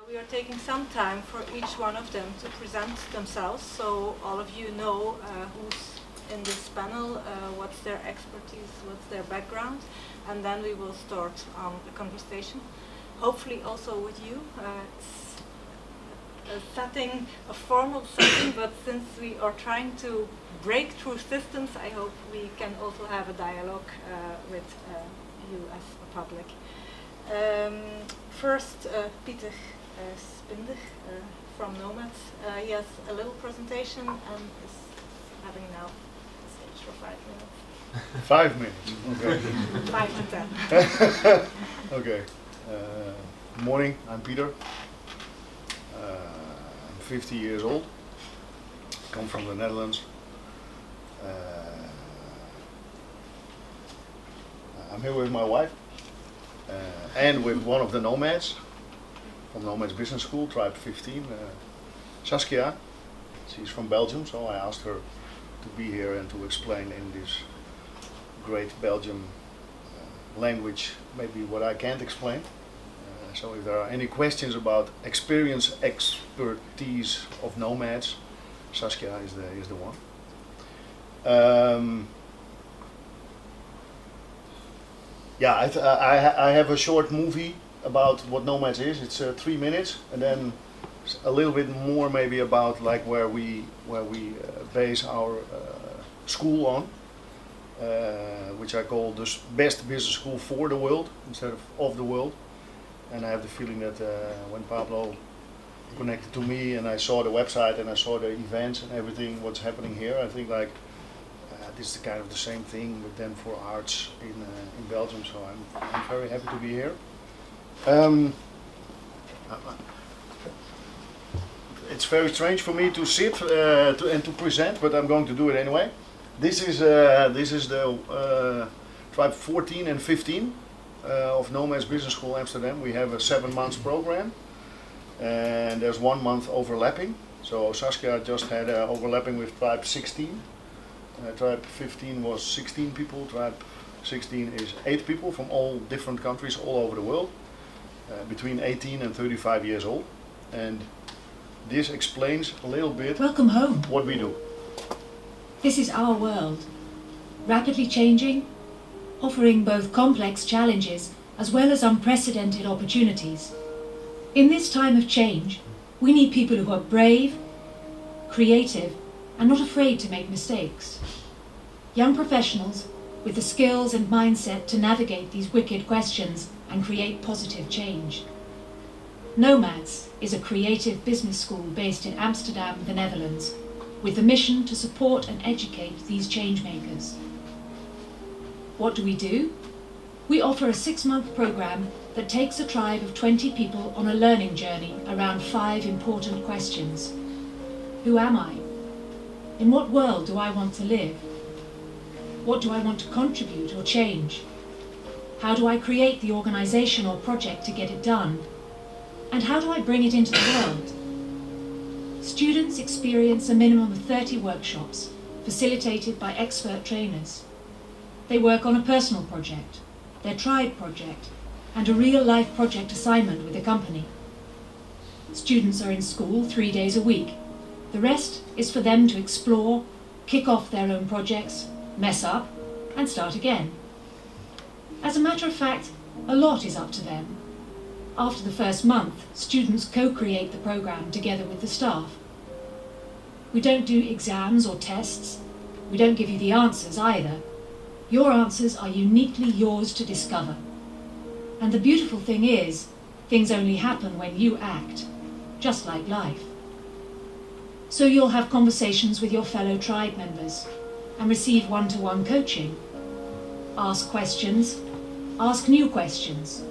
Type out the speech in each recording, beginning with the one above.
We are taking some time for each one of them to present themselves, so all of you know who's in this panel, what's their expertise, what's their background, and then we will start a conversation, hopefully also with you. It's a formal setting, but since we are trying to break through systems, I hope we can also have a dialogue with you as a public. First, Pieter Spinder from Knowmads. He has a little presentation and is having now the stage for 5 minutes. 5 minutes, okay. 5 to 10. Okay. Morning, I'm Pieter. I'm 50 years old. Come from the Netherlands. I'm here with my wife and with one of the Knowmads from Knowmads Business School, Tribe 15, Saskia. She's from Belgium, so I asked her to be here and to explain in this great Belgium language maybe what I can't explain. So if there are any questions about expertise of Knowmads, Saskia is the one. Yeah, I have a short movie about what Knowmads is. It's 3 minutes, and then a little bit more maybe about like where we base our school on, which I call the best business school for the world instead of the world. And I have the feeling that when Pablo connected to me and I saw the website and I saw the events and everything what's happening here, I think like this is kind of the same thing with them for arts in Belgium. So I'm very happy to be here. It's very strange for me to sit and to present, but I'm going to do it anyway. This is the Tribe 14 and 15 of Knowmads Business School Amsterdam. We have a 7 months program, and there's 1 month overlapping. So Saskia just had overlapping with Tribe 16. Tribe 15 was 16 people. Tribe 16 is 8 people from all different countries all over the world, between 18 and 35 years old. And this explains a little bit Welcome home. What we do. This is our world, rapidly changing, offering both complex challenges as well as unprecedented opportunities. In this time of change, we need people who are brave, creative, and not afraid to make mistakes. Young professionals with the skills and mindset to navigate these wicked questions and create positive change. Knowmads is a creative business school based in Amsterdam, the Netherlands, with the mission to support and educate these change makers. What do? We offer a 6-month program that takes a tribe of 20 people on a learning journey around 5 important questions. Who am I? In what world do I want to live? What do I want to contribute or change? How do I create the organisation or project to get it done? And how do I bring it into the world? Students experience a minimum of 30 workshops, facilitated by expert trainers. They work on a personal project, their tribe project, and a real-life project assignment with a company. Students are in school 3 days a week. The rest is for them to explore, kick off their own projects, mess up, and start again. As a matter of fact, a lot is up to them. After the first month, students co-create the program together with the staff. We don't do exams or tests. We don't give you the answers either. Your answers are uniquely yours to discover. And the beautiful thing is, things only happen when you act, just like life. So you'll have conversations with your fellow tribe members and receive one-to-one coaching. Ask questions, ask new questions,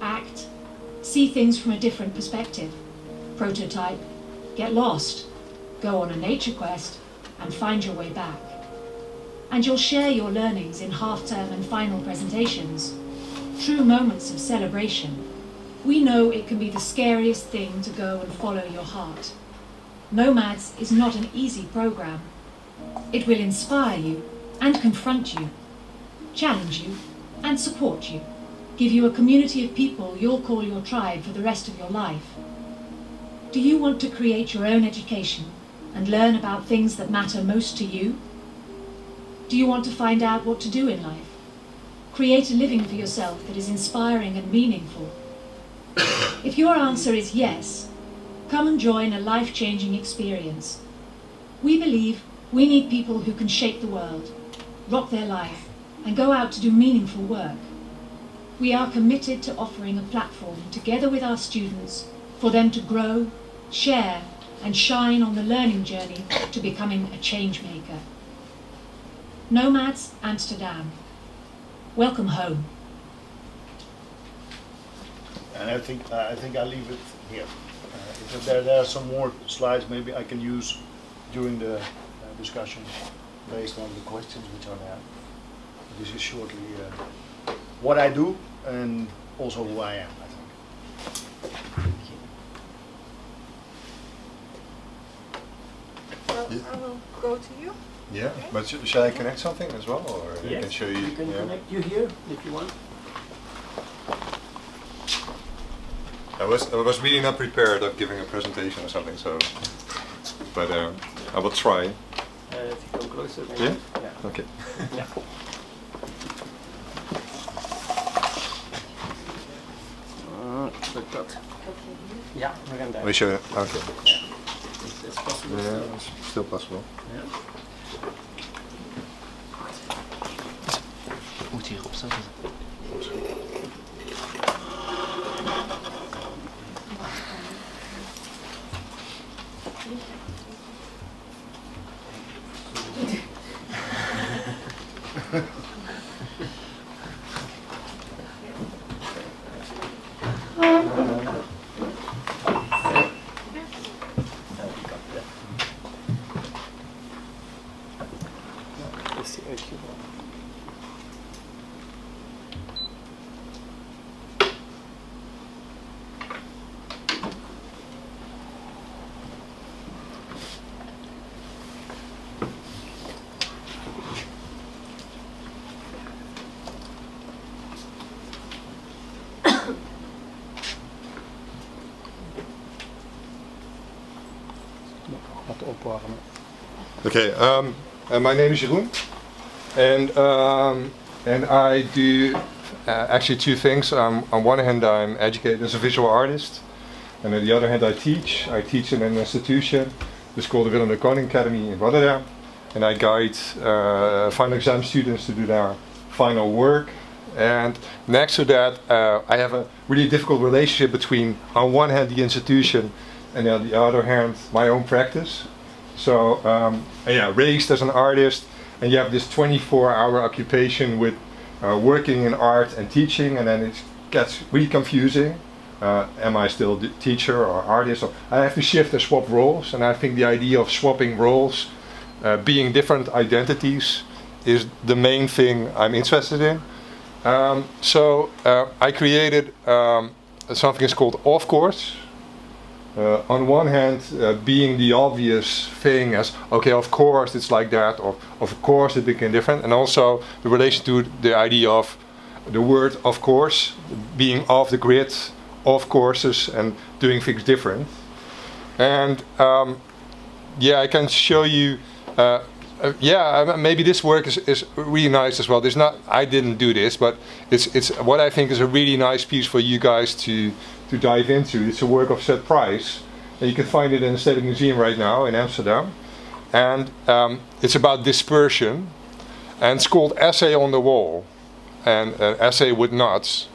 act, see things from a different perspective, prototype, get lost, go on a nature quest, and find your way back. And you'll share your learnings in half-term and final presentations, true moments of celebration. We know it can be the scariest thing to go and follow your heart. Knowmads is not an easy program. It will inspire you and confront you, challenge you and support you, give you a community of people you'll call your tribe for the rest of your life. Do you want to create your own education and learn about things that matter most to you? Do you want to find out what to do in life? Create a living for yourself that is inspiring and meaningful? If your answer is yes, come and join a life-changing experience. We believe we need people who can shape the world, rock their life, and go out to do meaningful work. We are committed to offering a platform together with our students for them to grow, share, and shine on the learning journey to becoming a change maker. Knowmads, Amsterdam. Welcome home. And I think I leave it here. If there are some more slides, maybe I can use during the discussion based on the questions which are there. This is shortly what I do and also who I am, I think. Well, I will go to you. Yeah, Okay. but shall I connect something as well, or I Yes, can show you? you can yeah. connect you here if you want. I was really not prepared of giving a presentation or something, so, but I will try. If you come closer, maybe. Yeah? Yeah. Okay. Yeah. Look that. Ja, we gaan daar. We show. Okay. It's possible. Yeah, still. it's still possible. Yeah. Moet hier op zetten. Is die uitgevallen? Wat opwarmen. Okay. My name is Jeroen, and I do actually two things. On one hand, I'm educated as a visual artist, and on the other hand, I teach. I teach in an institution. It's called the Willem de Koning Academy in Rotterdam, and I guide final exam students to do their final work. And next to that, I have a really difficult relationship between, on one hand, the institution, and on the other hand, my own practice. So, yeah, raised as an artist, and you have this 24-hour occupation with working in art and teaching, and then it gets really confusing. Am I still the teacher or artist? Or I have to shift and swap roles, and I think the idea of swapping roles, being different identities, is the main thing I'm interested in. So I created something that's called Offcourse. On one hand, being the obvious thing as, okay, of course it's like that, or of course it became different, and also the relation to the idea of the word of course, being off the grid, off courses, and doing things different. And yeah, I can show you, yeah, maybe this work is really nice as well. There's not, I didn't do this, but it's what I think is a really nice piece for you guys to dive into. It's a work of Seth Price, and you can find it in the State Museum right now in Amsterdam. And it's about dispersion, and it's called Essay on the Wall, and Essay with Knots.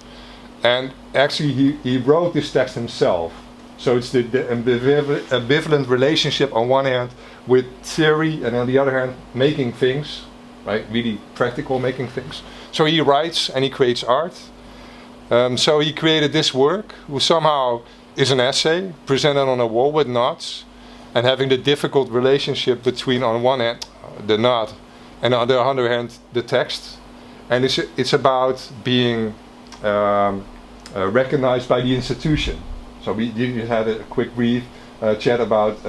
And actually he wrote this text himself. So it's the ambivalent relationship on one hand with theory, and on the other hand making things, right? Really practical making things. So he writes and he creates art. So he created this work, which somehow is an essay presented on a wall with knots, and having the difficult relationship between, on one hand, the knot, and on the other hand, the text. And it's about being recognized by the institution. So we had a quick brief chat about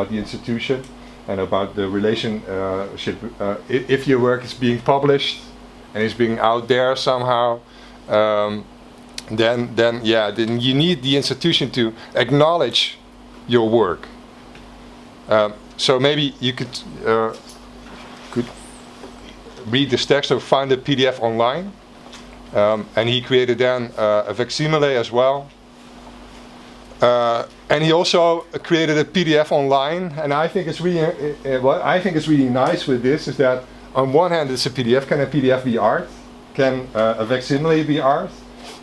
the institution and about the relationship. If your work is being published and is being out there somehow, then you need the institution to acknowledge your work. So maybe you could read this text or find the PDF online. And he created then a facsimile as well. And he also created a PDF online. And I think it's really what I think is really nice with this is that on one hand it's a PDF. Can a PDF be art? Can a facsimile be art?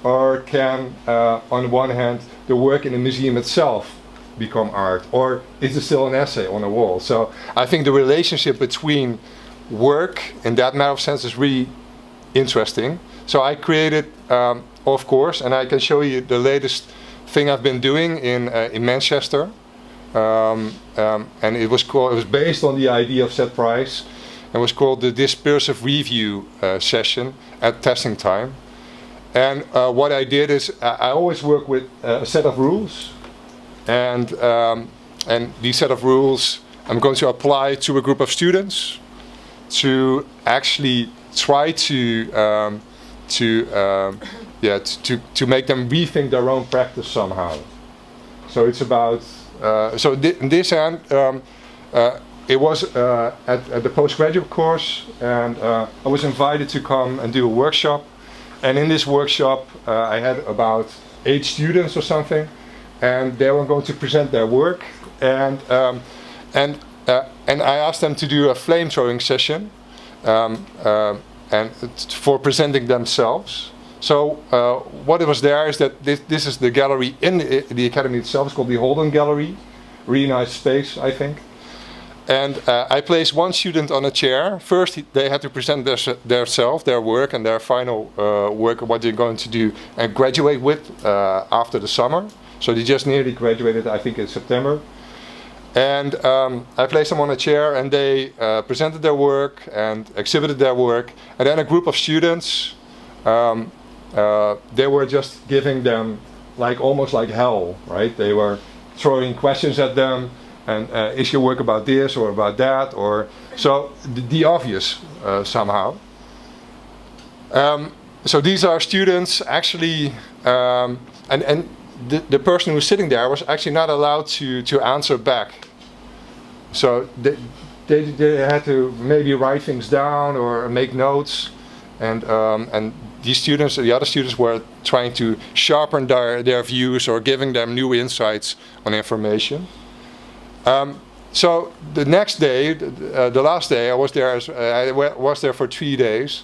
Or can, on one hand, the work in the museum itself become art? Or is it still an essay on a wall? So I think the relationship between work in that matter of sense is really interesting. So I created Offcourse, and I can show you the latest thing I've been doing in Manchester. And it was based on the idea of set price, and was called the dispersive review session at testing time. And what I did is I always work with a set of rules, and these set of rules I'm going to apply to a group of students to actually try to make them rethink their own practice somehow. So it's about in this end it was at the postgraduate course, and I was invited to come and do a workshop. And in this workshop, I had about 8 students or something, and they were going to present their work. And I asked them to do a flame throwing session, and for presenting themselves. So what was there is that this is the gallery in the academy itself. It's called the Holden Gallery. Really nice space, I think. And I placed one student on a chair. First, they had to present their work and their final work, what they're going to do and graduate with after the summer. So they just nearly graduated, I think, in September. And I placed them on a chair, and they presented their work and exhibited their work. And then a group of students, they were just giving them almost like hell, right? They were throwing questions at them. And is your work about this or about that? Or so the obvious somehow. So these are students actually, and the person who's sitting there was actually not allowed to answer back. So they had to maybe write things down or make notes, and these students, the other students, were trying to sharpen their views or giving them new insights on information. So the next day, the last day, I was there. I was there for 3 days,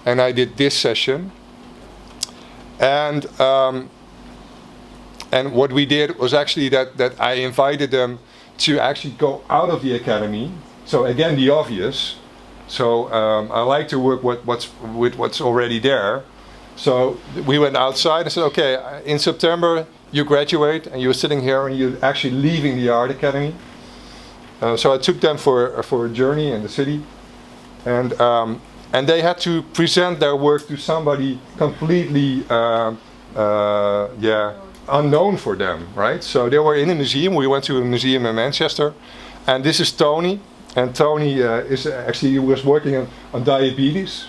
and I did this session. And what we did was actually that I invited them to actually go out of the academy. So again, the obvious. So I like to work with what's already there. So we went outside and said, okay, in September you graduate, and you're sitting here and you're actually leaving the art academy. So I took them for a journey in the city, and they had to present their work to somebody completely unknown for them, right? So they were in a museum. We went to a museum in Manchester, and this is Tony. And Tony he was working on diabetes,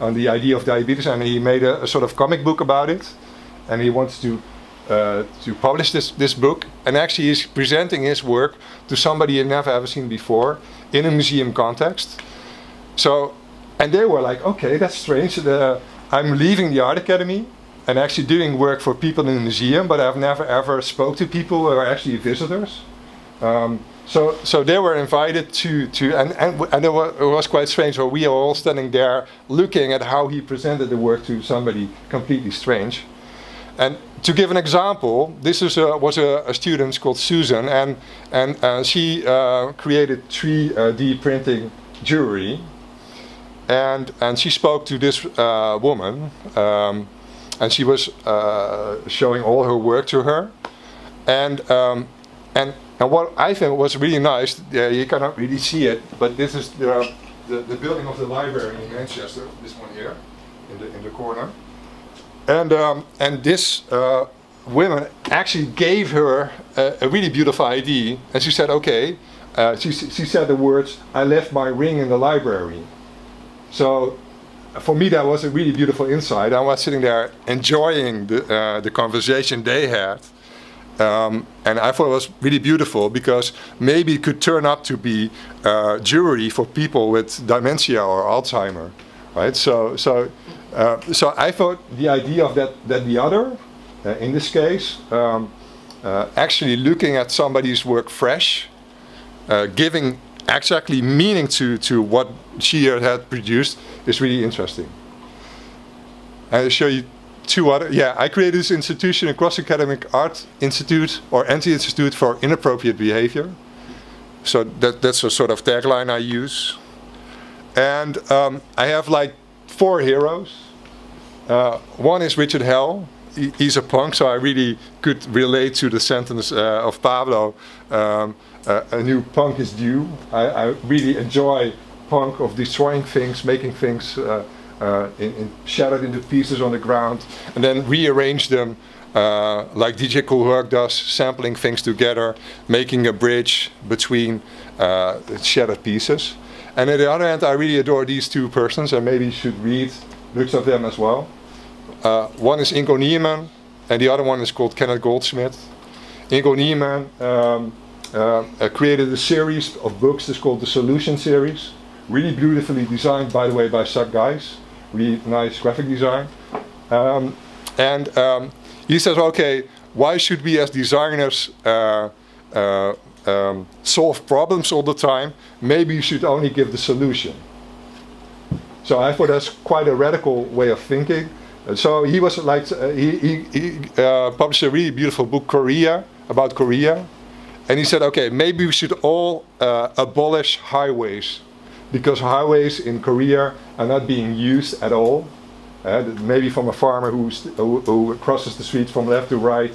on the idea of diabetes, and he made a sort of comic book about it, and he wants to publish this book, and actually he's presenting his work to somebody he'd never ever seen before in a museum context. So, and they were like, okay, that's strange. I'm leaving the art academy and actually doing work for people in the museum, but I've never ever spoke to people who are actually visitors. So they were invited and it was quite strange. So we are all standing there looking at how he presented the work to somebody completely strange. And to give an example, this was a student called Susan, and she created 3D printing jewelry, and she spoke to this woman, and she was showing all her work to her, and what I think was really nice, you cannot really see it, but this is the building of the library in Manchester, this one here, in the corner. And this woman actually gave her a really beautiful idea, and she said, okay, she said the words, "I left my ring in the library." So for me that was a really beautiful insight. I was sitting there enjoying the conversation they had, And I thought it was really beautiful because maybe it could turn up to be jewelry for people with dementia or Alzheimer, right? So I thought the idea of that the other, in this case, actually looking at somebody's work fresh, giving exactly meaning to what she had produced is really interesting. I'll show you two other. Yeah, I created this institution, a cross-academic art institute or anti-institute for inappropriate behavior. So that's a sort of tagline I use. And I have like 4 heroes. One is Richard Hell. He's a punk, so I really could relate to the sentence of Pablo, a new punk is due. I really enjoy punk of destroying things, making things shattered into pieces on the ground, and then rearrange them like DJ Kool Herc does, sampling things together, making a bridge between the shattered pieces. And on the other hand, I really adore these 2 persons, and maybe you should read looks of them as well. One is Ingo Niemann, and the other one is called Kenneth Goldsmith. Ingo Niemann created a series of books that's called the Solution series. Really beautifully designed, by the way, by Zach Geis. Really nice graphic design. He says, okay, why should we as designers solve problems all the time? Maybe you should only give the solution. So I thought that's quite a radical way of thinking. So he was like, he published a really beautiful book, Korea, about Korea. And he said, okay, maybe we should all abolish highways, because highways in Korea are not being used at all. Maybe from a farmer who crosses the street from left to right,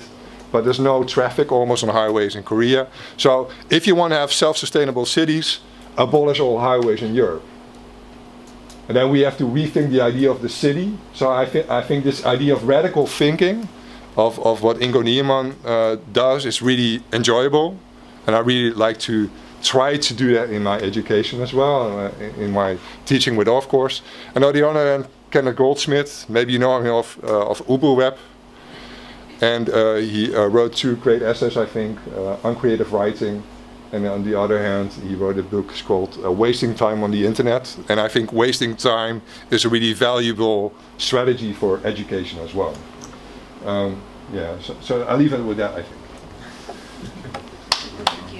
but there's no traffic almost on highways in Korea. So if you want to have self-sustainable cities, abolish all highways in Europe. And then we have to rethink the idea of the city. So I think this idea of radical thinking of what Ingo Niemann does is really enjoyable. And I really like to try to do that in my education as well, in my teaching with Offcourse. And on the other hand, Kenneth Goldsmith, maybe you know him of UbuWeb. And he wrote 2 great essays, I think, on creative writing. And on the other hand, he wrote a book called Wasting Time on the Internet. And I think wasting time is a really valuable strategy for education as well. Yeah, so I'll leave it with that, I think. Thank you.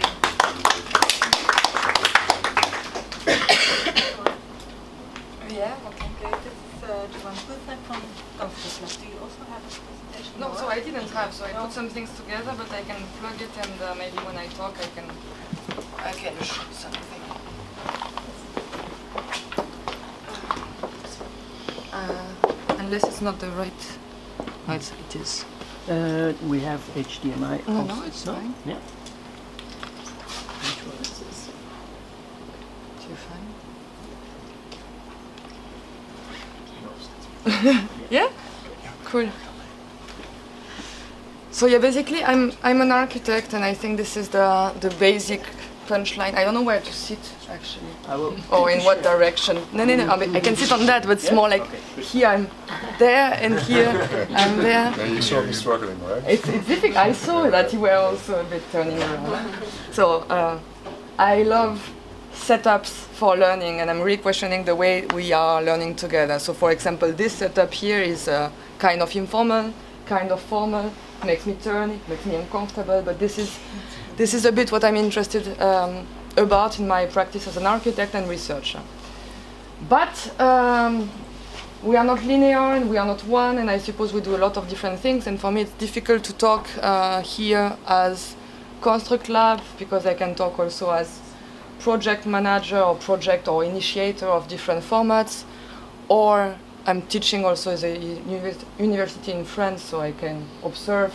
Yeah, okay, great. This is Joanne from Constructlab. Do you also have a presentation? No, so I didn't have, so I put some things together, but I can plug it, and maybe when I talk I can show something. Unless it's not the right... No, it is. We have HDMI. No, also. no, it's fine. Yeah. Which one is this? Do you find? Yeah? Cool. So yeah, basically I'm an architect, and I think this is the basic punchline. I don't know where to sit actually. I will. Or in what direction. No, I can sit on that, but it's more like here I'm there, and here I'm there. And you saw me struggling, right? It's difficult. I saw that you were also a bit turning around. So I love setups for learning, and I'm really questioning the way we are learning together. So for example, this setup here is kind of informal, kind of formal. Makes me turn, it makes me uncomfortable, but this is a bit what I'm interested about in my practice as an architect and researcher. But we are not linear, and we are not one, and I suppose we do a lot of different things, and for me it's difficult to talk here as Constructlab, because I can talk also as project manager or project or initiator of different formats, or I'm teaching also as a university in France, so I can observe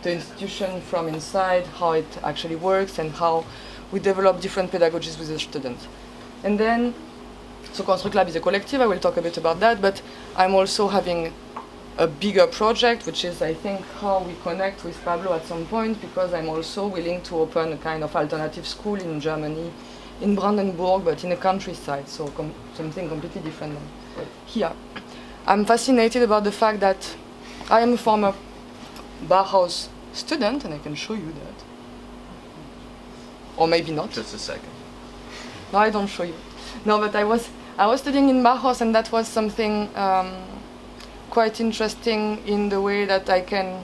the institution from inside, how it actually works and how we develop different pedagogies with the students. And then, so Constructlab is a collective, I will talk a bit about that, but I'm also having a bigger project, which is, I think, how we connect with Pablo at some point, because I'm also willing to open a kind of alternative school in Germany, in Brandenburg, but in the countryside, so something completely different than here. I'm fascinated about the fact that I am a former Bauhaus student, and I can show you that. Or maybe not. Just a second. No, I don't show you. No, but I was studying in Bauhaus, and that was something quite interesting in the way that I can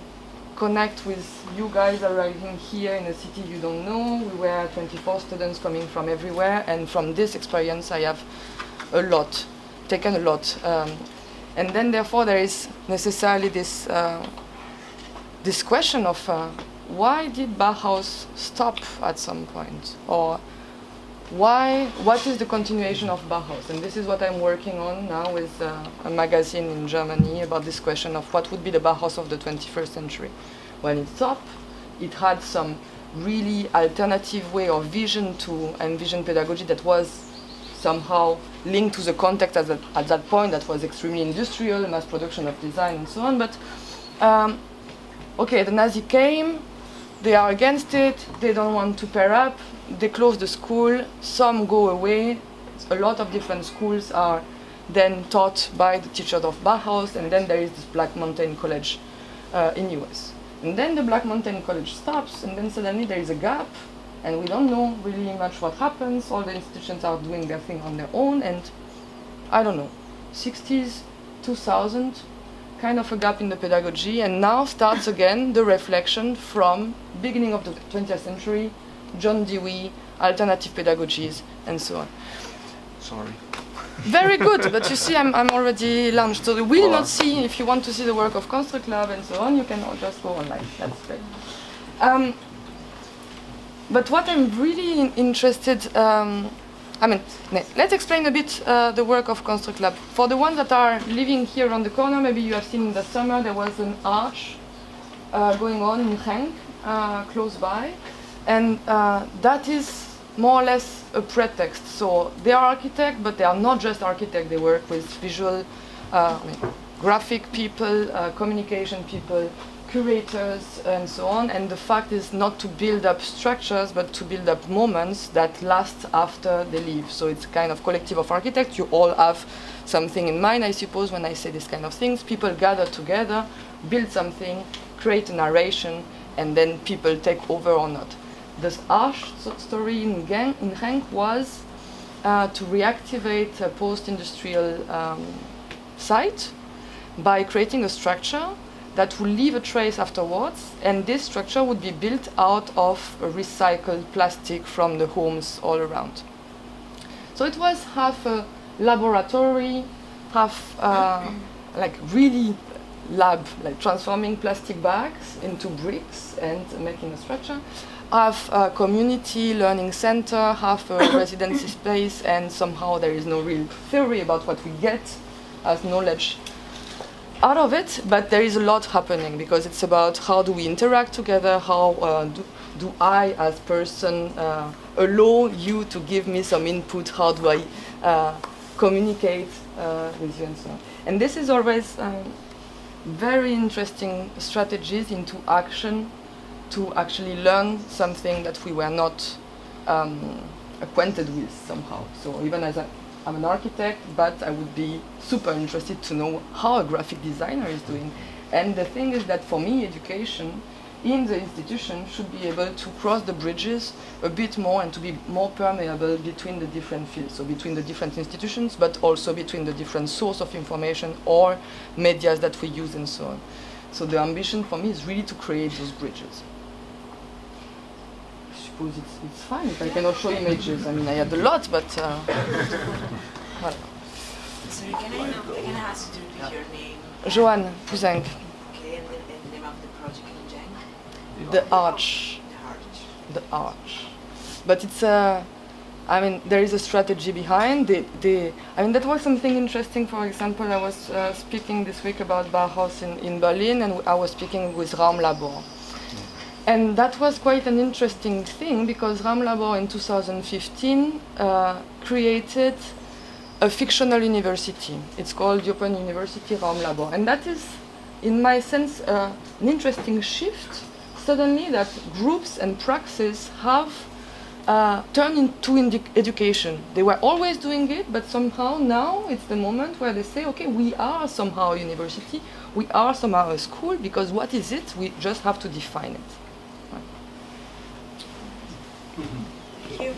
connect with you guys arriving here in a city you don't know. We were 24 students coming from everywhere, and from this experience I have taken a lot. And then therefore there is necessarily this question of why did Bauhaus stop at some point? Or what is the continuation of Bauhaus? And this is what I'm working on now with a magazine in Germany about this question of what would be the Bauhaus of the 21st century. When it stopped, it had some really alternative way or vision to envision pedagogy that was somehow linked to the context at that point that was extremely industrial, mass production of design and so on. But okay, the Nazi came, they are against it, they don't want to pair up, they close the school, some go away, a lot of different schools are then taught by the teachers of Bauhaus, and then there is this Black Mountain College in US. And then the Black Mountain College stops, and then suddenly there is a gap, and we don't know really much what happens. All the institutions are doing their thing on their own, and I don't know, 60s, 2000, kind of a gap in the pedagogy, and now starts again the reflection from beginning of the 20th century, John Dewey, alternative pedagogies, and so on. Sorry. Very good, but you see, I'm already launched, so you will not see, if you want to see the work of Constructlab and so on, you can just go online. That's great. But what I'm really interested, let's explain a bit the work of Constructlab. For the ones that are living here around the corner, maybe you have seen in the summer there was an arch going on in Genk, close by, and that is more or less a pretext. So they are architects, but they are not just architects. They work with visual, graphic people, communication people, curators, and so on. And the fact is not to build up structures, but to build up moments that last after they leave. So it's a kind of collective of architects. You all have something in mind, I suppose, when I say this kind of things. People gather together, build something, create a narration, and then people take over or not. This arch story in Genk was to reactivate a post-industrial site by creating a structure that will leave a trace afterwards, and this structure would be built out of recycled plastic from the homes all around. So it was half a laboratory, half like really lab, like transforming plastic bags into bricks and making a structure. Half a community learning center, half a residency space, and somehow there is no real theory about what we get as knowledge out of it, but there is a lot happening because it's about how do we interact together, how do I as person allow you to give me some input, how do I communicate with you and so on. And this is always very interesting strategies into action to actually learn something that we were not acquainted with somehow. So even as I'm an architect, but I would be super interested to know how a graphic designer is doing. And the thing is that for me, education in the institution should be able to cross the bridges a bit more and to be more permeable between the different fields, so between the different institutions, but also between the different source of information or medias that we use and so on. So the ambition for me is really to create those bridges. I suppose it's fine if I cannot show images. I mean, I had a lot, but voilà. Sorry, can I ask you to repeat your name? Joanne, Pouzenc. Okay, and the name of the project in Genk? The Arch. The Arch. The Arch. But it's there is a strategy behind that was something interesting. For example, I was speaking this week about Bauhaus in Berlin, and I was speaking with Raumlabor. And that was quite an interesting thing because Raumlabor in 2015 created a fictional university. It's called the Open University Raumlabor. And that is, in my sense, an interesting shift. Suddenly that groups and praxis have turn into education. They were always doing it, but somehow now it's the moment where they say, okay, we are somehow a university, we are somehow a school, because what is it? We just have to define it. Right. Thank you.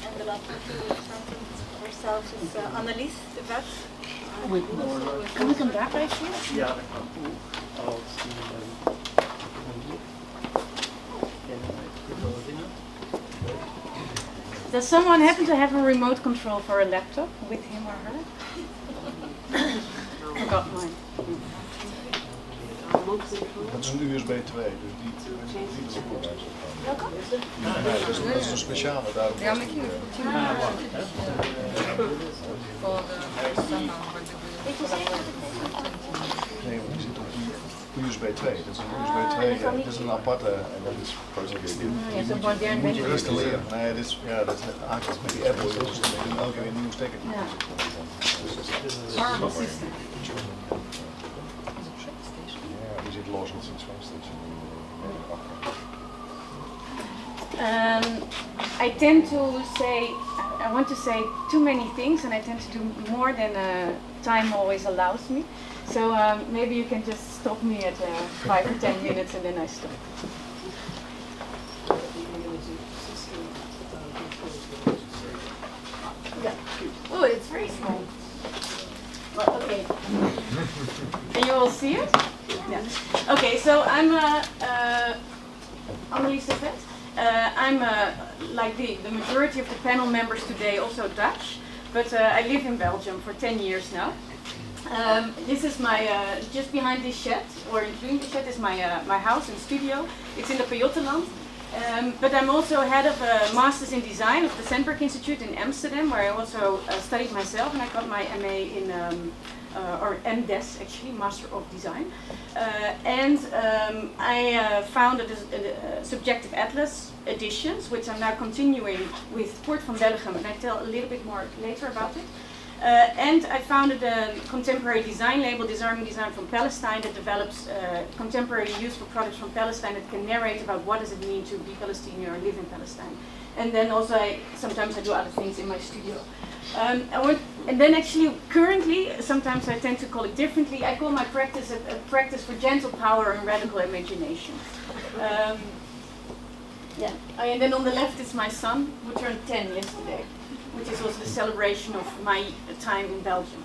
And the last one to present herself is Annelys, the vet. Can we come back right here? Ja, dat kan. Does someone happen to have a remote control for a laptop with him or her? Forgot mine. Dat is een USB 2, dus die erop. Welke? Dat is een speciale, daarom. They are making a for the summer. Nee, maar die zit op die USB 2. Dat is een USB 2, dat is een aparte, en dat is die moet je installeren. Nee, dit is, ja, dat is aangekomen met die Apple, dus dan moet je elke keer een nieuwe stekker. Ja, die zit los met zijn swamstation. I tend to say, I want to say too many things, and I tend to do more than time always allows me. So maybe you can just stop me at 5 or 10 minutes and then I stop. Yeah. Oh, it's very small. Well, okay. And you all see it? Yeah. Okay, so I'm Annelys. I'm like the majority of the panel members today, also Dutch, but I live in Belgium for 10 years now. This is my, just behind this shed, or including the shed, is my house and studio. It's in the Pajottenland. But I'm also head of a Masters in Design of the Sandberg Insitute in Amsterdam, where I also studied myself, and I got my MA in, or MDes actually, Master of Design. I founded a Subjective Atlas editions, which I'm now continuing with Port van Belgium, and I tell a little bit more later about it. And I founded a contemporary design label, Disarming Design from Palestine, that develops contemporary useful products from Palestine that can narrate about what does it mean to be Palestinian or live in Palestine. And then also sometimes I do other things in my studio. And then actually currently, sometimes I tend to call it differently, I call my practice a practice for gentle power and radical imagination. Yeah. And then on the left is my son, who turned 10 yesterday, which is also the celebration of my time in Belgium.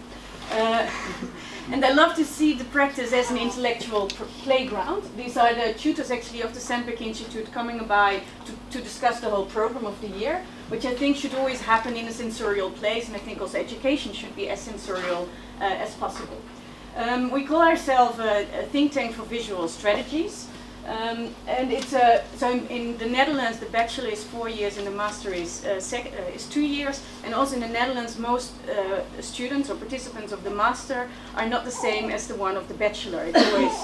And I love to see the practice as an intellectual playground. These are the tutors actually of the Sandberg Institute coming by to discuss the whole program of the year, which I think should always happen in a sensorial place, and I think also education should be as sensorial as possible. We call ourselves a think tank for visual strategies. And it's so in the Netherlands the bachelor is 4 years and the master is 2 years, and also in the Netherlands most students or participants of the master are not the same as the one of the bachelor.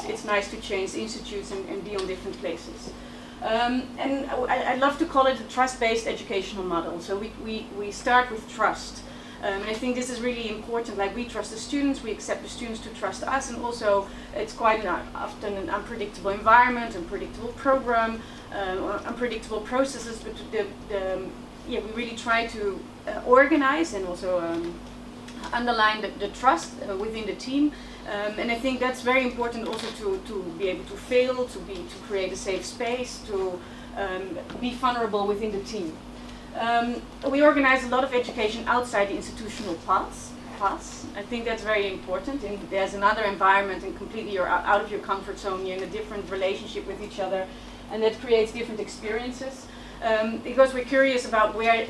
It's nice to change institutes and be on different places. And I love to call it a trust-based educational model. So we start with trust. And I think this is really important. Like, we trust the students, we accept the students to trust us, and also it's quite often an unpredictable environment, unpredictable program, unpredictable processes. But we really try to organize and also underline the trust within the team. And I think that's very important also to be able to fail, to create a safe space, to be vulnerable within the team. We organize a lot of education outside the institutional paths. I think that's very important. And there's another environment, and completely you're out of your comfort zone. You're in a different relationship with each other, and that creates different experiences. Because we're curious about where,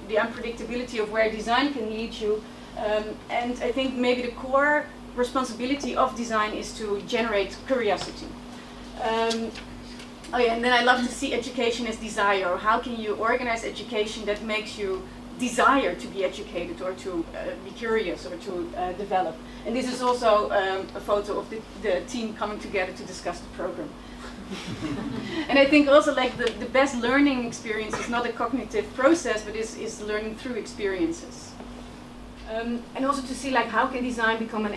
the unpredictability of where design can lead you. And I think maybe the core responsibility of design is to generate curiosity. And then I love to see education as desire. Or how can you organize education that makes you desire to be educated, or to be curious, or to develop. And this is also a photo of the team coming together to discuss the program. And I think also, like, the best learning experience is not a cognitive process, but is learning through experiences. And also to see, like, how can design become an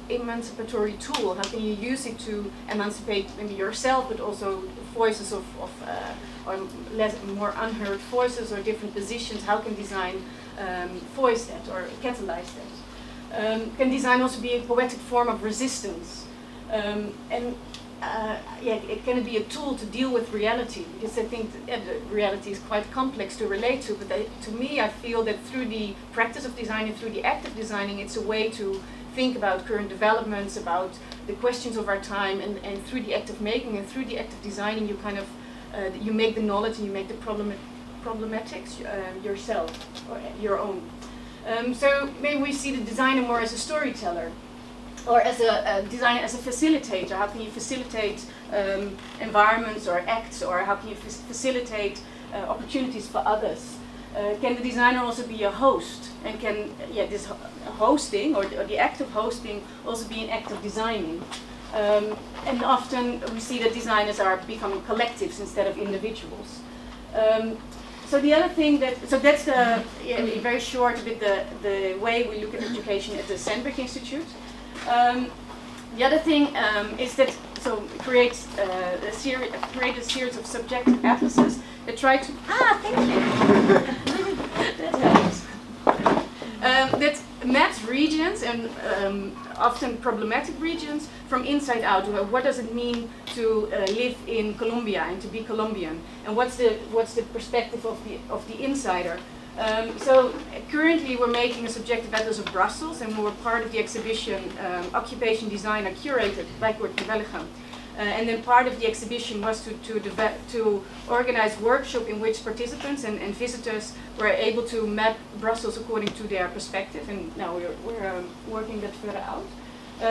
emancipatory tool? How can you use it to emancipate maybe yourself, but also voices of or more unheard voices or different positions? How can design voice that or catalyze that? Can design also be a poetic form of resistance? It can be a tool to deal with reality, because I think the reality is quite complex to relate to, but to me I feel that through the practice of designing, through the act of designing, it's a way to think about current developments, about the questions of our time, and through the act of making and through the act of designing you kind of you make the knowledge and you make the problematics yourself, or your own. So maybe we see the designer more as a storyteller, or as a designer, as a facilitator. How can you facilitate environments or acts, or how can you facilitate opportunities for others? Can the designer also be a host? And can this hosting, or the act of hosting, also be an act of designing? And often we see that designers are becoming collectives instead of individuals. So the other thing that's very short a bit the way we look at education at the Sandberg Institute. The other thing is that create a series of subjective atlases that try to thank you. That helps. That maps regions, and often problematic regions, from inside out. What does it mean to live in Colombia and to be Colombian, and what's the perspective of the insider? So currently we're making a subjective atlas of Brussels, and we're part of the exhibition Occupation Designer Curated Backward to Belgium. And then part of the exhibition was to organize workshop in which participants and visitors were able to map Brussels according to their perspective, and now we're working that further out.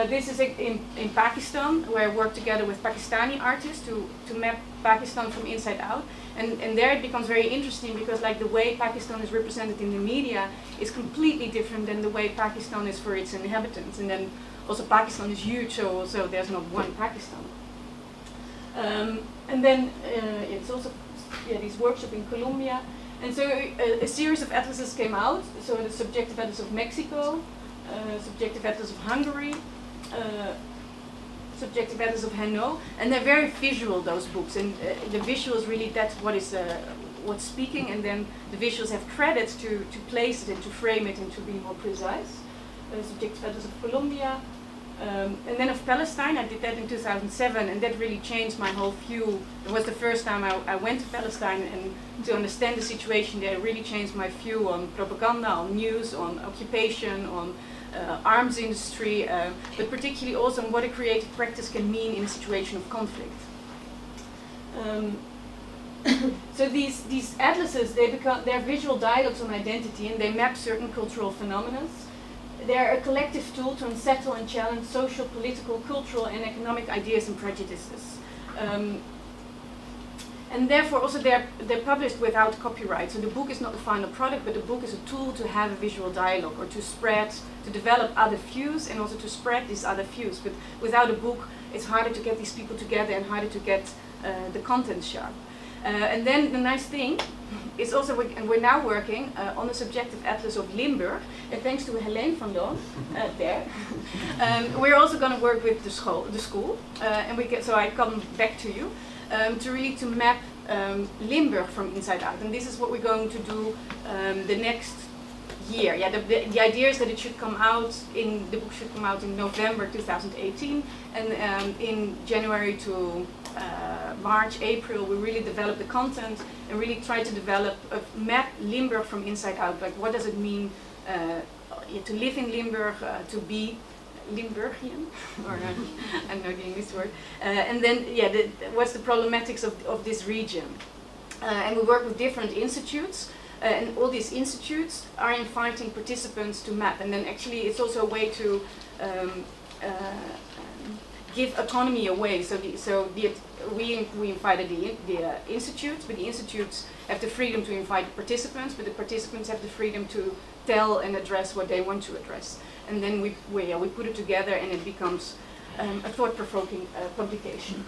This is in Pakistan, where I work together with Pakistani artists to map Pakistan from inside out. And there it becomes very interesting, because like the way Pakistan is represented in the media is completely different than the way Pakistan is for its inhabitants. And then also Pakistan is huge, so there's not one Pakistan. And then it's also this workshop in Colombia. And so a series of atlases came out. So the subjective atlas of Mexico, subjective atlas of Hungary, subjective atlas of Hanoi, and they're very visual, those books, and the visuals really, that's what's speaking, and then the visuals have credits to place it and to frame it and to be more precise. Subjective atlas of Colombia, and then of Palestine. I did that in 2007, and that really changed my whole view. It was the first time I went to Palestine, and to understand the situation there, it really changed my view on propaganda, on news, on occupation, on arms industry, but particularly also on what a creative practice can mean in a situation of conflict. So these atlases, they're visual dialogues on identity, and they map certain cultural phenomena. They're a collective tool to unsettle and challenge social, political, cultural, and economic ideas and prejudices. And therefore also they're published without copyright. So the book is not the final product, but the book is a tool to have a visual dialogue, or to develop other views, and also to spread these other views. But without a book, it's harder to get these people together and harder to get the content sharp. And then the nice thing is also, we're now working on the subjective atlas of Limburg, and thanks to Helene van Loon there, we're also going to work with the school, and so I come back to you. To map Limburg from inside out, and this is what we're going to do the next year. The idea is that the book should come out in November 2018, and in January to March, April, we really develop the content and really try to develop a map Limburg from inside out. Like, what does it mean to live in Limburg, to be Limburgian, or I don't know the English word, and then what's the problematics of this region, and we work with different institutes, and all these institutes are inviting participants to map, and then actually it's also a way to give autonomy away. We invited the institutes, but the institutes have the freedom to invite participants, but the participants have the freedom to tell and address what they want to address. And then we put it together, and it becomes a thought-provoking publication.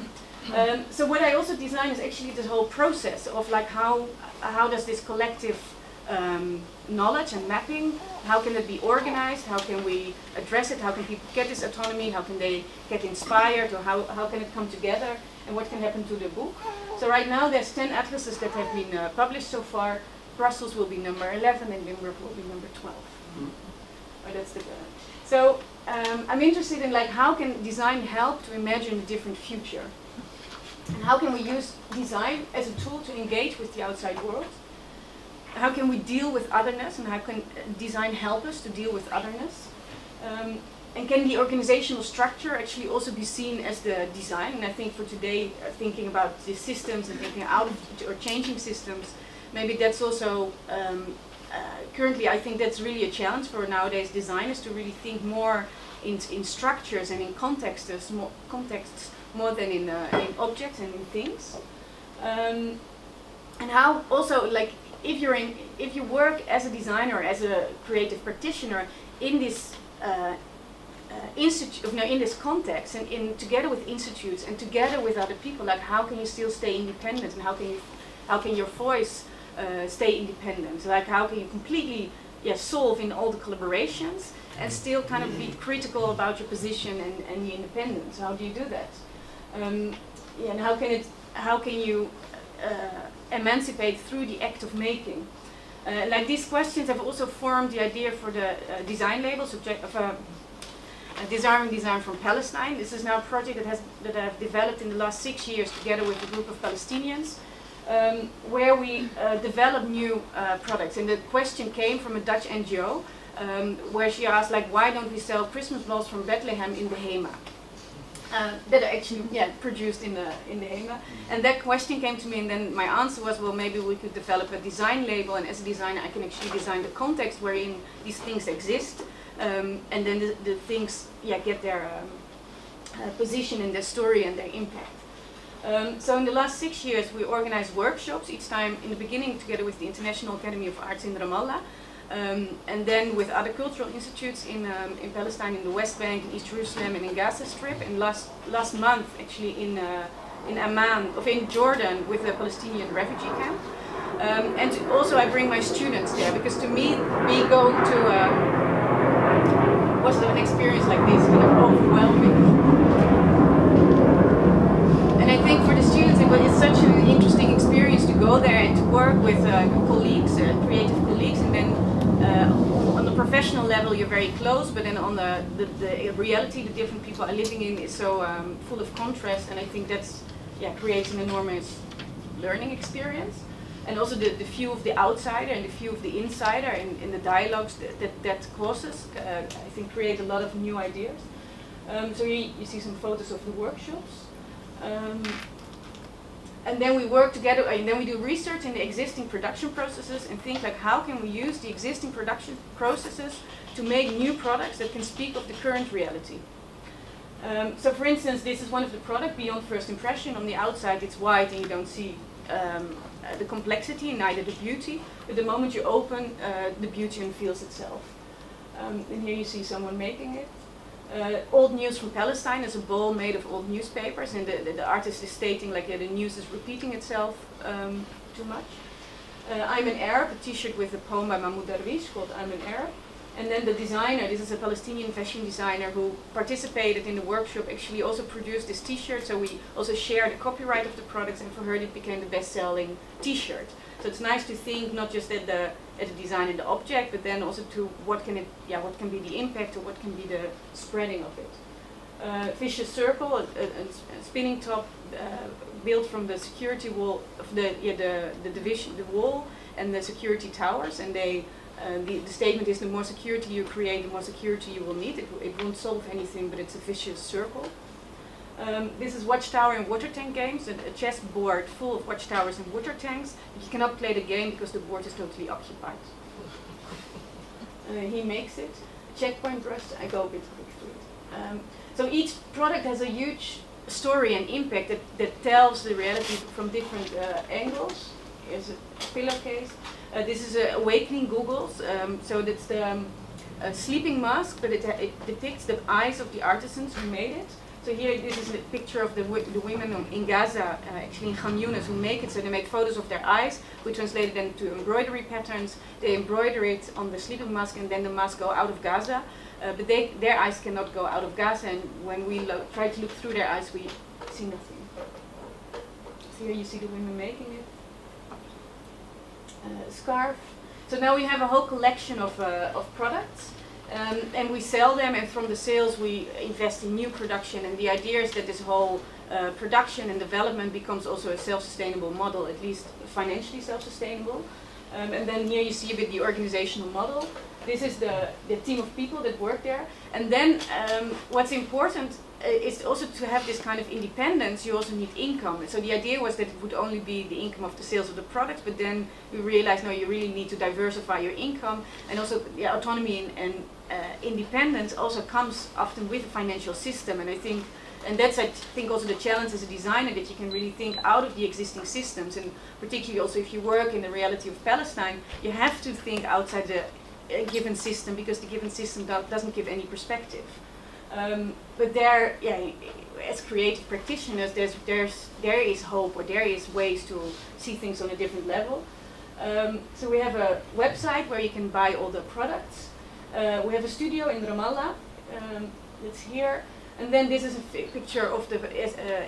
So what I also design is actually this whole process of like how does this collective knowledge and mapping. How can it be organized? How can we address it? How can people get this autonomy? How can they get inspired? Or how can it come together? And what can happen to the book? So right now there's 10 atlases that have been published so far. Brussels will be number 11 and Limburg will be number 12. Oh, that's the So I'm interested in like how can design help to imagine a different future? And how can we use design as a tool to engage with the outside world? How can we deal with otherness, and how can design help us to deal with otherness? And can the organizational structure actually also be seen as the design? And I think for today, thinking about the systems and thinking out of or changing systems, maybe that's also, currently I think that's really a challenge for nowadays designers to really think more in structures and in contexts more than in objects and in things. And how also, like, if you work as a designer, as a creative practitioner in this in this context, and together with institutes and together with other people, like how can you still stay independent, and how can your voice stay independent? Like how can you completely solve in all the collaborations and still kind of be critical about your position and the independence? How do you do that? And how can you emancipate through the act of making? Like these questions have also formed the idea for the design label subject of Desiring Design from Palestine. This is now a project that I've developed in the last 6 years together with a group of Palestinians, where we develop new products. And the question came from a Dutch NGO, where she asked, like, why don't we sell Christmas balls from Bethlehem in the HEMA? That are actually produced in the HEMA. And that question came to me, and then my answer was, well, maybe we could develop a design label, and as a designer I can actually design the context wherein these things exist, and then the things get their position in their story and their impact. So in the last 6 years we organized workshops, each time in the beginning together with the International Academy of Arts in Ramallah, and then with other cultural institutes in Palestine, in the West Bank, in East Jerusalem, and in Gaza Strip. And last month, actually in Amman, in Jordan, with a Palestinian refugee camp. And also, I bring my students there, because to me, going to was an experience like this kind of overwhelming. And I think for the students, it's such an interesting experience to go there and to work with colleagues, creative colleagues, and then. On the professional level you're very close, but then on the reality the different people are living in is so full of contrast, and I think that's creates an enormous learning experience. And also the view of the outsider and the view of the insider in the dialogues that causes, I think create a lot of new ideas. So you see some photos of the workshops. And then we work together, and then we do research in the existing production processes and think like how can we use the existing production processes to make new products that can speak of the current reality. So for instance, this is one of the products, Beyond First Impression. On the outside it's white and you don't see the complexity, neither the beauty, but the moment you open, the beauty unveils itself. And here you see someone making it. Old News from Palestine is a bowl made of old newspapers, and the artist is stating like the news is repeating itself too much. I'm an Arab, a t-shirt with a poem by Mahmoud Darwish called I'm an Arab. And then the designer, this is a Palestinian fashion designer who participated in the workshop, actually also produced this t-shirt, so we also share the copyright of the products, and for her it became the best-selling t-shirt. So it's nice to think not just at the design and the object, but then also to what can be the impact, or what can be the spreading of it. Vicious Circle, a spinning top built from the security wall of the division, the wall and the security towers, and they. The statement is the more security you create, the more security you will need. It won't solve anything, but it's a vicious circle. This is Watchtower and Water Tank games, a chess board full of watchtowers and water tanks. But you cannot play the game because the board is totally occupied. He makes it. Checkpoint brush, I go a bit quick through it. So each product has a huge story and impact that tells the reality from different angles. Here's a pillowcase. This is Awakening Googles. So that's the sleeping mask, but it depicts the eyes of the artisans who made it. So here, this is a picture of the women in Gaza, actually in Khan Yunis, who make it. So they make photos of their eyes. We translate them to embroidery patterns. They embroider it on the sleeping mask, and then the mask go out of Gaza. But their eyes cannot go out of Gaza, and when we try to look through their eyes, we see nothing. So here you see the women making it. Scarf. So now we have a whole collection of products. And we sell them, and from the sales we invest in new production, and the idea is that this whole production and development becomes also a self-sustainable model, at least financially self-sustainable. And then here you see a bit the organizational model. This is the team of people that work there. And then what's important is also to have this kind of independence. You also need income. So the idea was that it would only be the income of the sales of the products, but then we realized, no, you really need to diversify your income, and also autonomy and independence also comes often with a financial system. And I think that's also the challenge as a designer, that you can really think out of the existing systems, and particularly also if you work in the reality of Palestine, you have to think outside the given system, because the given system doesn't give any perspective. But there, as creative practitioners, there is hope, or there is ways to see things on a different level. So we have a website where you can buy all the products. We have a studio in Ramallah, that's here. And then this is a picture of the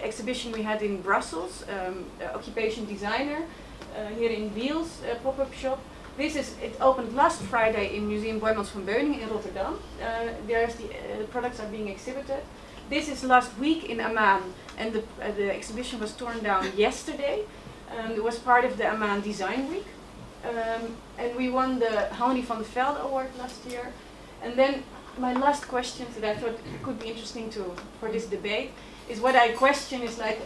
exhibition we had in Brussels, occupation designer, here in Wiels, pop-up shop. It opened last Friday in Museum Boijmans van Beuningen in Rotterdam. There's the products are being exhibited. This is last week in Amman, and the exhibition was torn down yesterday. It was part of the Amman Design Week. And we won the Harmony van der Velde Award last year. And then my last question that I thought could be interesting for this debate is, what I question is like,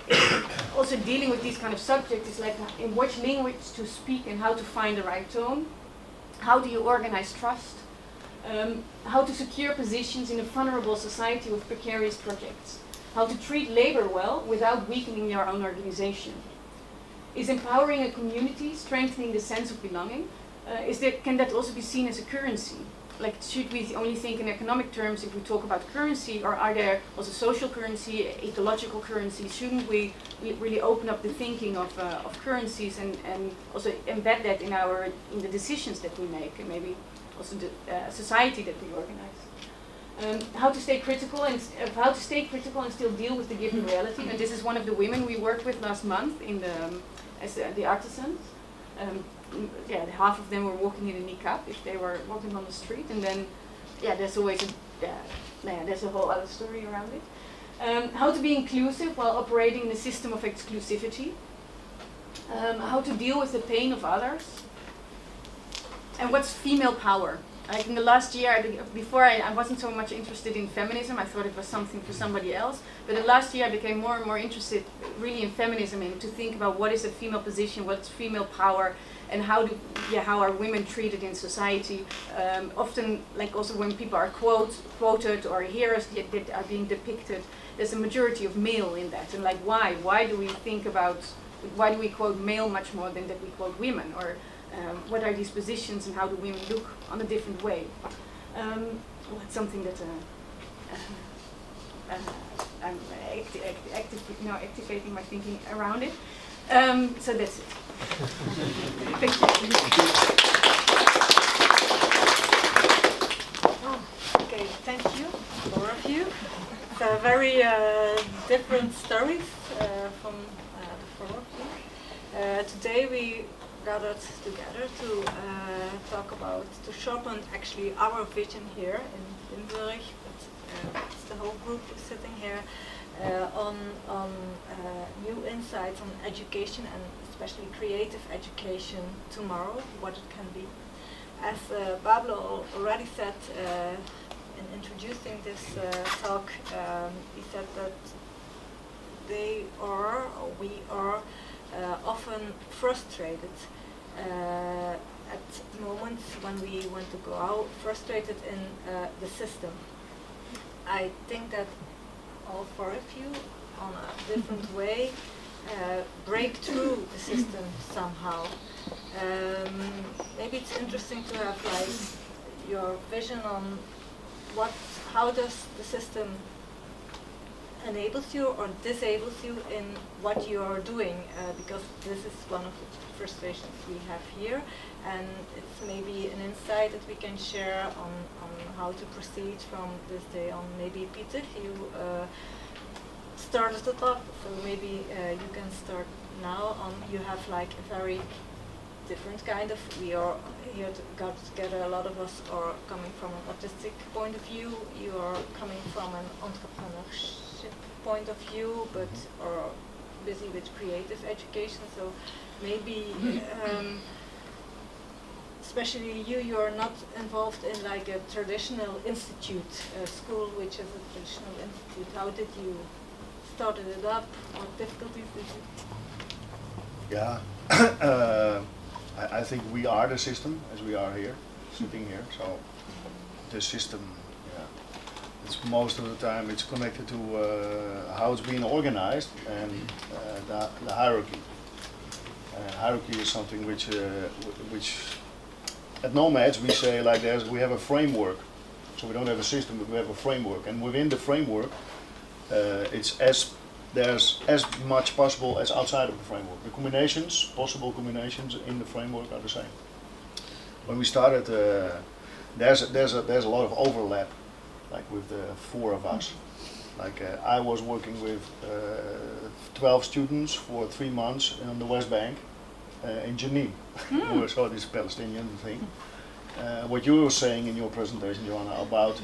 also dealing with these kind of subjects, is like in which language to speak and how to find the right tone. How do you organize trust? How to secure positions in a vulnerable society with precarious projects. How to treat labor well without weakening your own organization. Is empowering a community strengthening the sense of belonging? Can that also be seen as a currency? Like, should we only think in economic terms if we talk about currency, or are there also social currency, ecological currency? Shouldn't we really open up the thinking of currencies and also embed that in the decisions that we make, and maybe also the society that we organize? How to stay critical and still deal with the given reality. And this is one of the women we worked with last month as the artisans. Half of them were walking in a niqab if they were walking on the street, and then there's always there's a whole other story around it. How to be inclusive while operating in a system of exclusivity. How to deal with the pain of others. And what's female power? Like in the last year, before I wasn't so much interested in feminism. I thought it was something for somebody else. But the last year I became more and more interested really in feminism, and to think about what is a female position, what's female power, and how are women treated in society. Often, like also when people are quoted or heroes that are being depicted, there's a majority of male in that. And like why? Why do we quote male much more than that we quote women? Or what are these positions, and how do women look on a different way? It's something that I'm activating my thinking around it. So that's it. Thank you. Okay, thank you, four of you. So very different stories from the four of you. Today we gathered together to talk about, to sharpen actually our vision here in Limburg, but it's the whole group sitting here, on new insights on education, and especially creative education tomorrow, what it can be. As Pablo already said in introducing this talk, he said that we are often frustrated at moments when we want to go out, frustrated in the system. I think that all four of you, on a different way, break through the system somehow. Maybe it's interesting to have like your vision on how does the system enables you or disables you in what you are doing, because this is one of the frustrations we have here, and it's maybe an insight that we can share on how to proceed from this day on. Maybe Pieter, you started it off, so maybe you can start now on. You have like a very different kind of, we are here got together, a lot of us are coming from an artistic point of view, you are coming from an entrepreneurship point of view, but are busy with creative education, so maybe especially you are not involved in like a traditional institute, school which is a traditional institute. How did you started it up? What difficulties did you? Yeah, I think we are the system as we are here, sitting here. So the system, yeah, it's most of the time it's connected to how it's being organized and the hierarchy. Hierarchy is something which at Knowmads we say like we have a framework. So we don't have a system, but we have a framework, and within the framework, there's as much possible as outside of the framework. The possible combinations in the framework are the same. When we started, there's a lot of overlap, like with the 4 of us. Like I was working with 12 students for 3 months on the West Bank in Jenin. We saw this Palestinian thing. What you were saying in your presentation, Joanne, about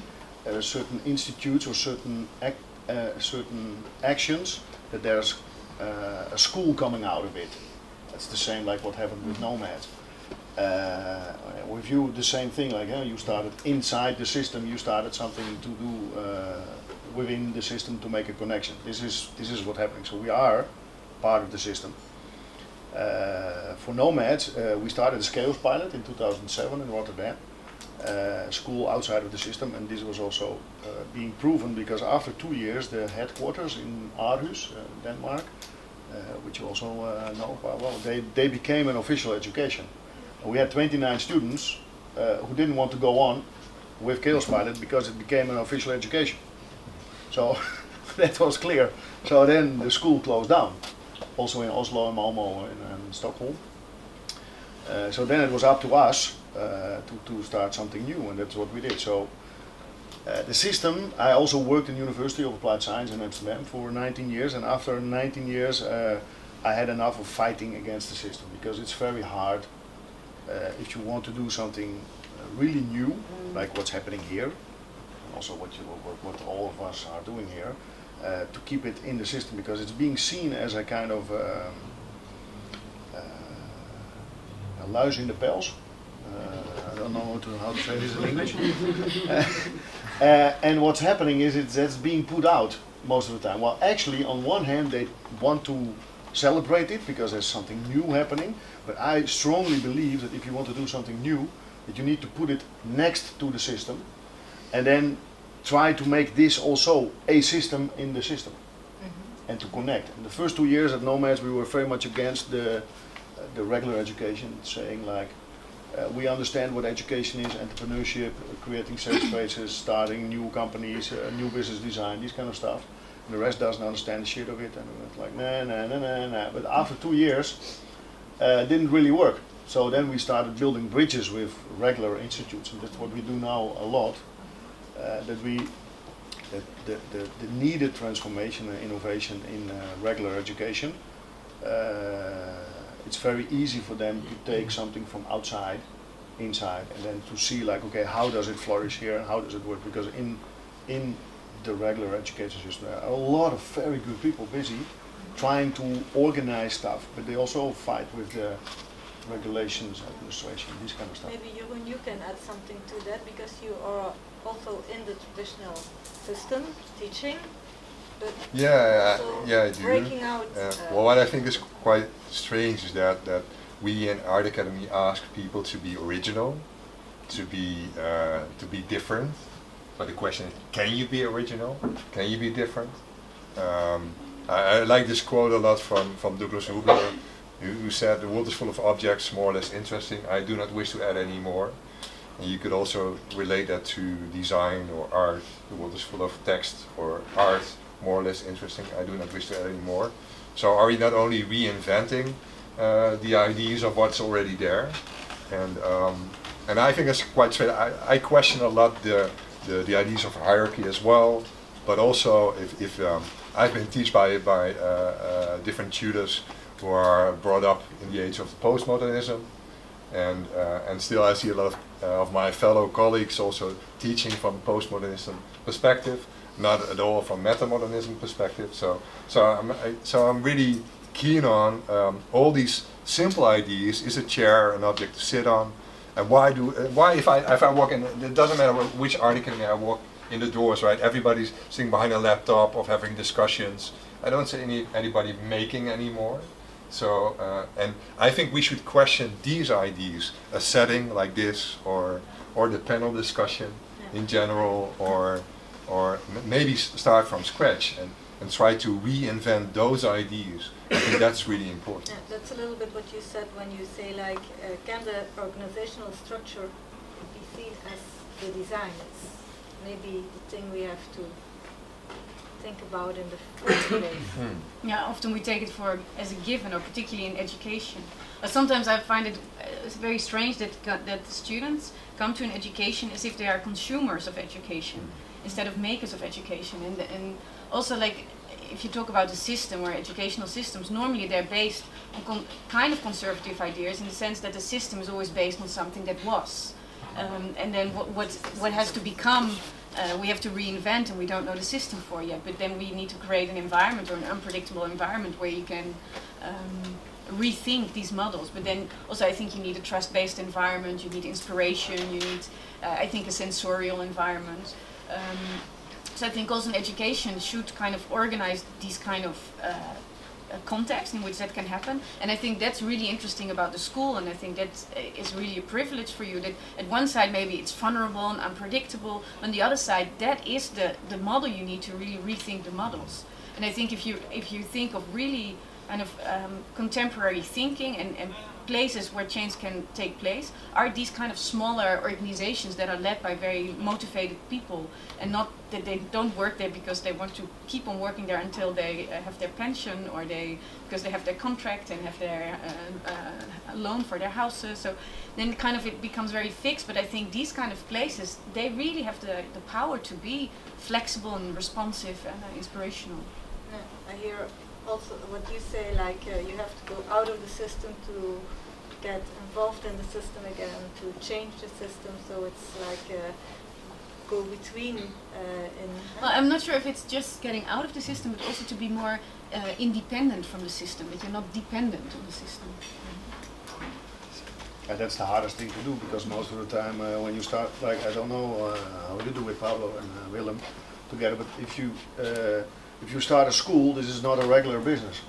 certain institutes or certain actions, that there's a school coming out of it. That's the same like what happened with Knowmads. With you, the same thing, like you started inside the system, you started something to do within the system to make a connection. This is what's happening. So we are part of the system. For Knowmads, we started a scales pilot in 2007 in Rotterdam. School outside of the system, and this was also being proven because after 2 years the headquarters in Aarhus, Denmark, which you also know quite well, they became an official education. We had 29 students who didn't want to go on with Chaos Pilot because it became an official education. So that was clear. So then the school closed down, also in Oslo and Malmo and Stockholm. So then it was up to us to start something new, and that's what we did. So the system, I also worked in University of Applied Science in Amsterdam for 19 years, and after 19 years I had enough of fighting against the system, because it's very hard if you want to do something really new, like what's happening here, and also what all of us are doing here, to keep it in the system, because it's being seen as a kind of luis in the pels. I don't know how to say this in English. And what's happening is that's being put out most of the time. Well, actually, on one hand, they want to celebrate it because there's something new happening. But I strongly believe that if you want to do something new, that you need to put it next to the system, and then try to make this also a system in the system, and to connect. In the first 2 years at Knowmads, we were very much against the regular education, saying like, we understand what education is, entrepreneurship, creating safe spaces, starting new companies, new business design, this kind of stuff. And the rest doesn't understand the shit of it, and we went like, nah. But after 2 years, it didn't really work. So then we started building bridges with regular institutes, and that's what we do now a lot. The needed transformation and innovation in regular education, it's very easy for them to take something from outside, inside, and then to see like, okay, how does it flourish here, how does it work? Because in the regular education system, there are a lot of very good people busy trying to organize stuff, but they also fight with the regulations, administration, this kind of stuff. Maybe Jeroen, you can add something to that, because you are also in the traditional system, teaching, but I do. breaking out. Well, what I think is quite strange is that we in Art Academy ask people to be original, to be different. But the question is, can you be original? Can you be different? I like this quote a lot from Douglas Hubler, who said, "The world is full of objects more or less interesting. I do not wish to add any more." And you could also relate that to design or art. The world is full of text or art more or less interesting. I do not wish to add any more. So are we not only reinventing the ideas of what's already there, and I think it's quite straight. I question a lot the ideas of hierarchy as well, but also if I've been taught by different tutors who are brought up in the age of postmodernism, and still I see a lot of my fellow colleagues also teaching from postmodernism perspective, not at all from metamodernism perspective. So I'm really keen on all these simple ideas. Is a chair an object to sit on? And why if I walk in, it doesn't matter which art academy I walk in the doors, right? Everybody's sitting behind a laptop or having discussions. I don't see anybody making anymore. So and I think we should question these ideas, a setting like this, or the panel discussion in general, or maybe start from scratch and try to reinvent those ideas. I think that's really important. Yeah, that's a little bit what you said when you say like, can the organizational structure be seen as the design? It's maybe the thing we have to think about in the first place. Yeah, often we take it as a given, or particularly in education. Sometimes I find it it's very strange that the students come to an education as if they are consumers of education instead of makers of education. And also, like, if you talk about the system or educational systems, normally they're based on kind of conservative ideas in the sense that the system is always based on something that was. And then what has to become, we have to reinvent, and we don't know the system for yet. But then we need to create an environment, or an unpredictable environment, where you can rethink these models. But then also I think you need a trust-based environment, you need inspiration, you need, I think, a sensorial environment. So I think also in education should kind of organize these kind of context in which that can happen. And I think that's really interesting about the school, and I think that is really a privilege for you, that at one side maybe it's vulnerable and unpredictable, on the other side that is the model you need to really rethink the models. And I think if you think of really kind of contemporary thinking and places where change can take place, are these kind of smaller organizations that are led by very motivated people, and not that they don't work there because they want to keep on working there until they have their pension, or because they have their contract and have their loan for their houses. So then kind of it becomes very fixed. But I think these kind of places, they really have the power to be flexible and responsive and inspirational. Yeah, I hear also what you say, like you have to go out of the system to get involved in the system again, to change the system. So it's like go between. Well, I'm not sure if it's just getting out of the system, but also to be more independent from the system, that you're not dependent on the system. And that's the hardest thing to do, because most of the time when you start, like, I don't know how you do with Pablo and Willem together, but if you start a school, this is not a regular business.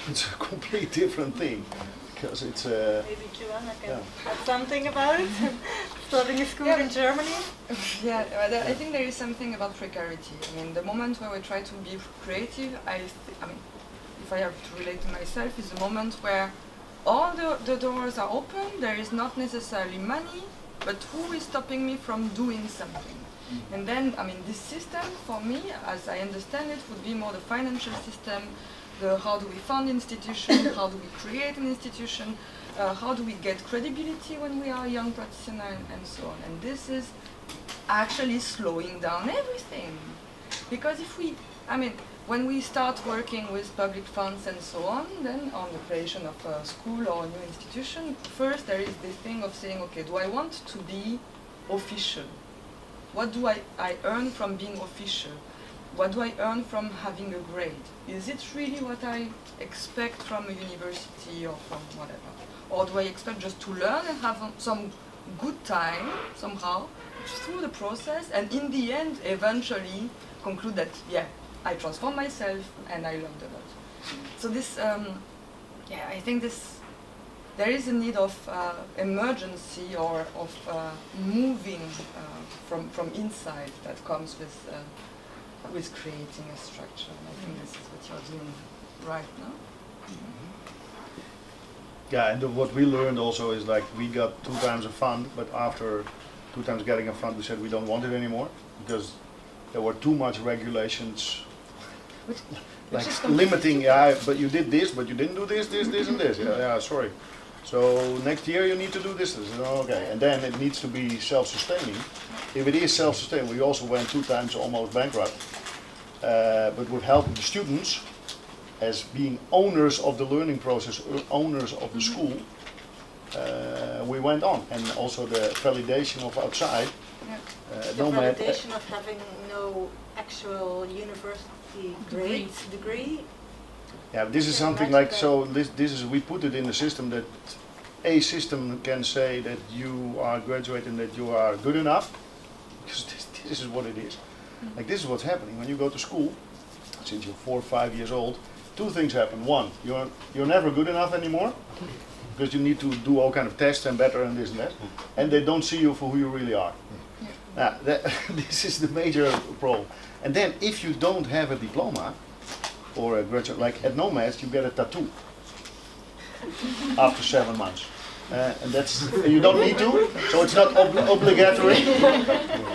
It's a complete different thing, because it's maybe Joanne can add something about it. Starting a school in Germany. Yeah, I think there is something about precarity. I mean, the moment where we try to be creative, I mean, if I have to relate to myself, is the moment where all the doors are open. There is not necessarily money, but who is stopping me from doing something? And then, I mean, this system, for me, as I understand it, would be more the financial system, how do we fund institutions, how do we create an institution, how do we get credibility when we are a young practitioner, and so on. And this is actually slowing down everything. Because when we start working with public funds and so on, then on the creation of a school or a new institution, first there is this thing of saying, okay, do I want to be official? What do I earn from being official? What do I earn from having a grade? Is it really what I expect from a university or from whatever? Or do I expect just to learn and have some good time somehow through the process, and in the end eventually conclude that, yeah, I transform myself and I learned a lot. So this, I think there is a need of emergency or of moving from inside that comes with creating a structure. And I think this is what you're doing right now. yeah, and what we learned also is, like, we got 2 times a fund, but after 2 times getting a fund, we said we don't want it anymore, because there were too much regulations like limiting. Yeah, but you did this, but you didn't do this, and this. Yeah, sorry. So next year you need to do this. Okay, and then it needs to be self-sustaining. If it is self-sustaining, we also went 2 times almost bankrupt. But with help of the students, as being owners of the learning process, owners of the school, we went on. And also the validation of outside. The validation of having no actual university degree. Yeah, this is something like, so this is, we put it in the system that a system can say that you are graduating, that you are good enough, because this is what it is. Like this is what's happening when you go to school, since you're 4 or 5 years old. 2 things happen. One, you're never good enough anymore, because you need to do all kind of tests and better and this and that, and they don't see you for who you really are. Now, this is the major problem. And then if you don't have a diploma, or a graduate, like at Knowmads, you get a tattoo after 7 months. And you don't need to, so it's not obligatory.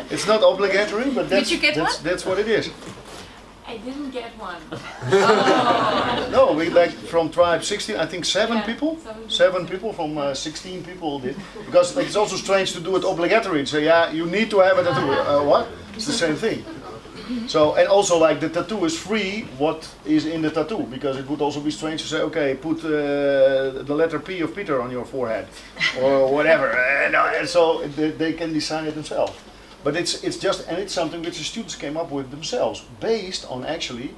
It's not obligatory, but that's what it is. I didn't get one. No, we like from tribe 16, I think 7 people. 7 people from 16 people did. Because like, it's also strange to do it obligatory and say, yeah, you need to have a tattoo. What? It's the same thing. So, and also like the tattoo is free, what is in the tattoo, because it would also be strange to say, okay, put the letter P of Pieter on your forehead, or whatever, and so they can design it themselves. But it's just, and it's something which the students came up with themselves, based on actually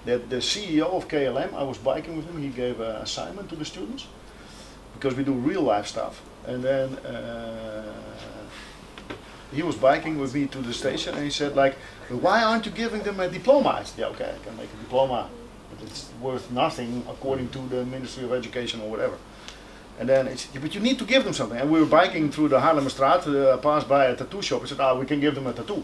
that the CEO of KLM, I was biking with him, he gave an assignment to the students, because we do real life stuff, and then he was biking with me to the station, and he said like, why aren't you giving them a diploma? I said, yeah, okay, I can make a diploma, but it's worth nothing according to the Ministry of Education or whatever. And then he said, yeah, but you need to give them something. And we were biking through the Haarlemmerstraat, passed by a tattoo shop. I said, we can give them a tattoo.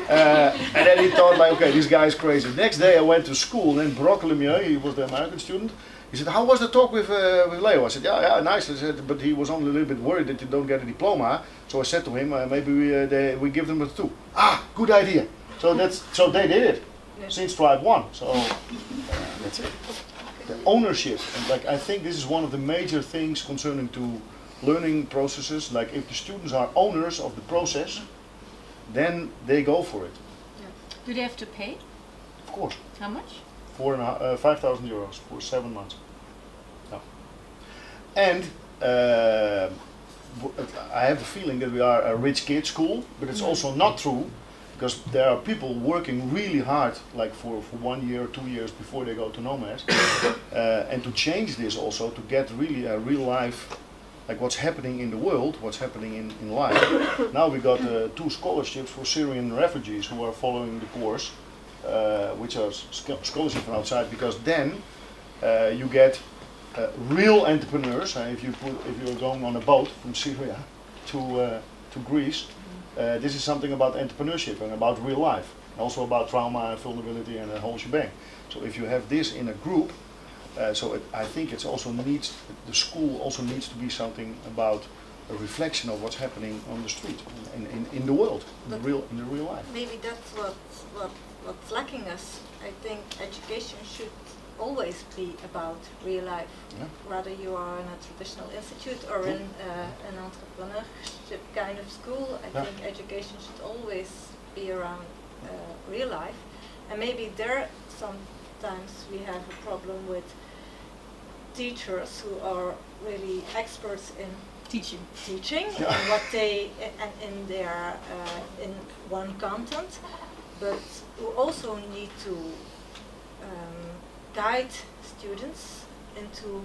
And then he thought like, okay, this guy is crazy. Next day I went to school, and Brock Lemieux, he was the American student. He said, how was the talk with Leo? I said, yeah, nice. I said, but he was only a little bit worried that you don't get a diploma. So I said to him, maybe we give them a tattoo. Good idea. So they did it since Tribe 1. So that's it. The ownership, and like I think this is one of the major things concerning to learning processes. Like if the students are owners of the process, then they go for it. Yeah. Do they have to pay? Of course. How much? 5,000 euros for 7 months. No. And I have a feeling that we are a rich kid school, but it's also not true, because there are people working really hard, like for 1 year or 2 years before they go to Knowmads, and to change this also, to get really a real life, like what's happening in the world, what's happening in life. Now we got 2 scholarships for Syrian refugees who are following the course, which are scholarships from outside, because then you get real entrepreneurs. If you're going on a boat from Syria to Greece, this is something about entrepreneurship and about real life, and also about trauma and vulnerability and a whole shebang. So if you have this in a group, I think it's also needs, the school also needs to be something about a reflection of what's happening on the street, in the world, in the real life. Maybe that's what's lacking us. I think education should always be about real life. Yeah. Whether you are in a traditional institute or in an entrepreneurship kind of school, I think education should always be around real life. And maybe there sometimes we have a problem with teachers who are really experts in teaching and what they and in their in one content, but who also need to guide students into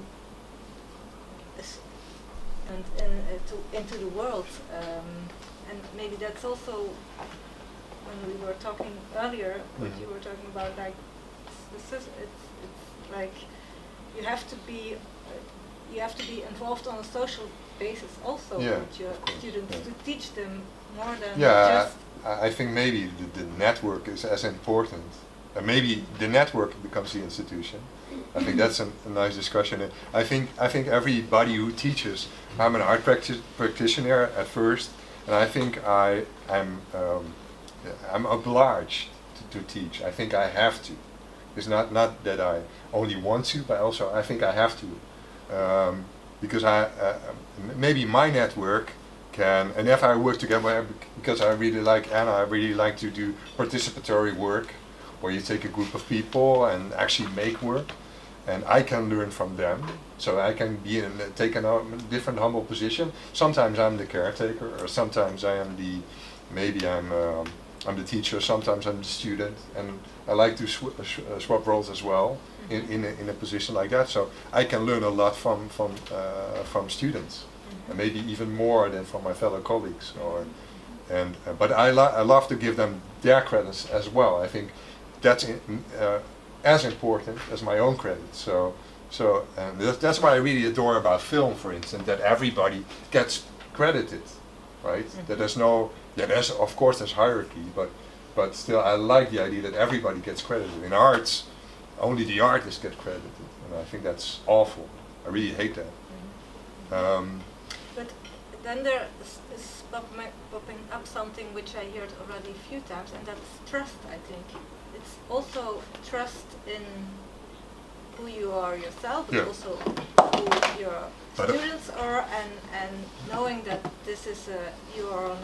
into the world, and maybe that's also when we were talking earlier. What you were talking about, like it's like you have to be involved on a social basis also with your students to teach them more than just. I think maybe the network is as important. Maybe the network becomes the institution. I think that's a nice discussion. I think everybody who teaches, I'm an art practitioner at first, and I think I'm obliged to teach. I think I have to, It's not that I only want to, but also I think I have to, because maybe my network can, and if I work together, because I really like Anna, I really like to do participatory work, where you take a group of people and actually make work, and I can learn from them. So I can take a different humble position. Sometimes I'm the caretaker, or sometimes I am I'm the teacher. Sometimes I'm the student, and I like to swap roles as well in a position like that. So I can learn a lot from students, and maybe even more than from my fellow colleagues. But I love to give them their credits as well. I think that's as important as my own credit. So that's what I really adore about film, for instance, that everybody gets credited, right? That there's of course there's hierarchy, but still I like the idea that everybody gets credited. In arts, only the artists get credited, and I think that's awful. I really hate that. But then there is popping up something which I heard already a few times, and that's trust, I think. It's also trust in who you are yourself, but also who your students are, and knowing that this is you are on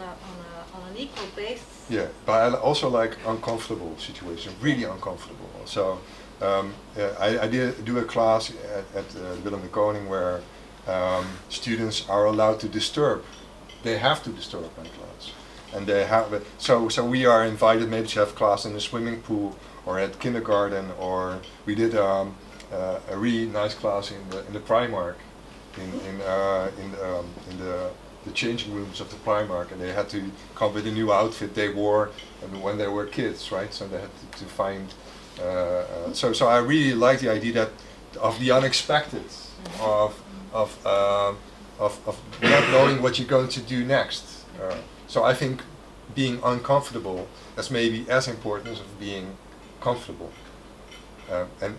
an equal base. Yeah, but I also like uncomfortable situations, really uncomfortable. So I did do a class at Willem de Koning where students are allowed to disturb. They have to disturb my class. And they have so we are invited maybe to have class in the swimming pool or at kindergarten, or we did a really nice class in the Primark, in the changing rooms of the Primark, and they had to come with a new outfit they wore when they were kids, right? So they had to find. So I really like the idea of the unexpected, of not knowing what you're going to do next. So I think being uncomfortable is maybe as important as being comfortable. And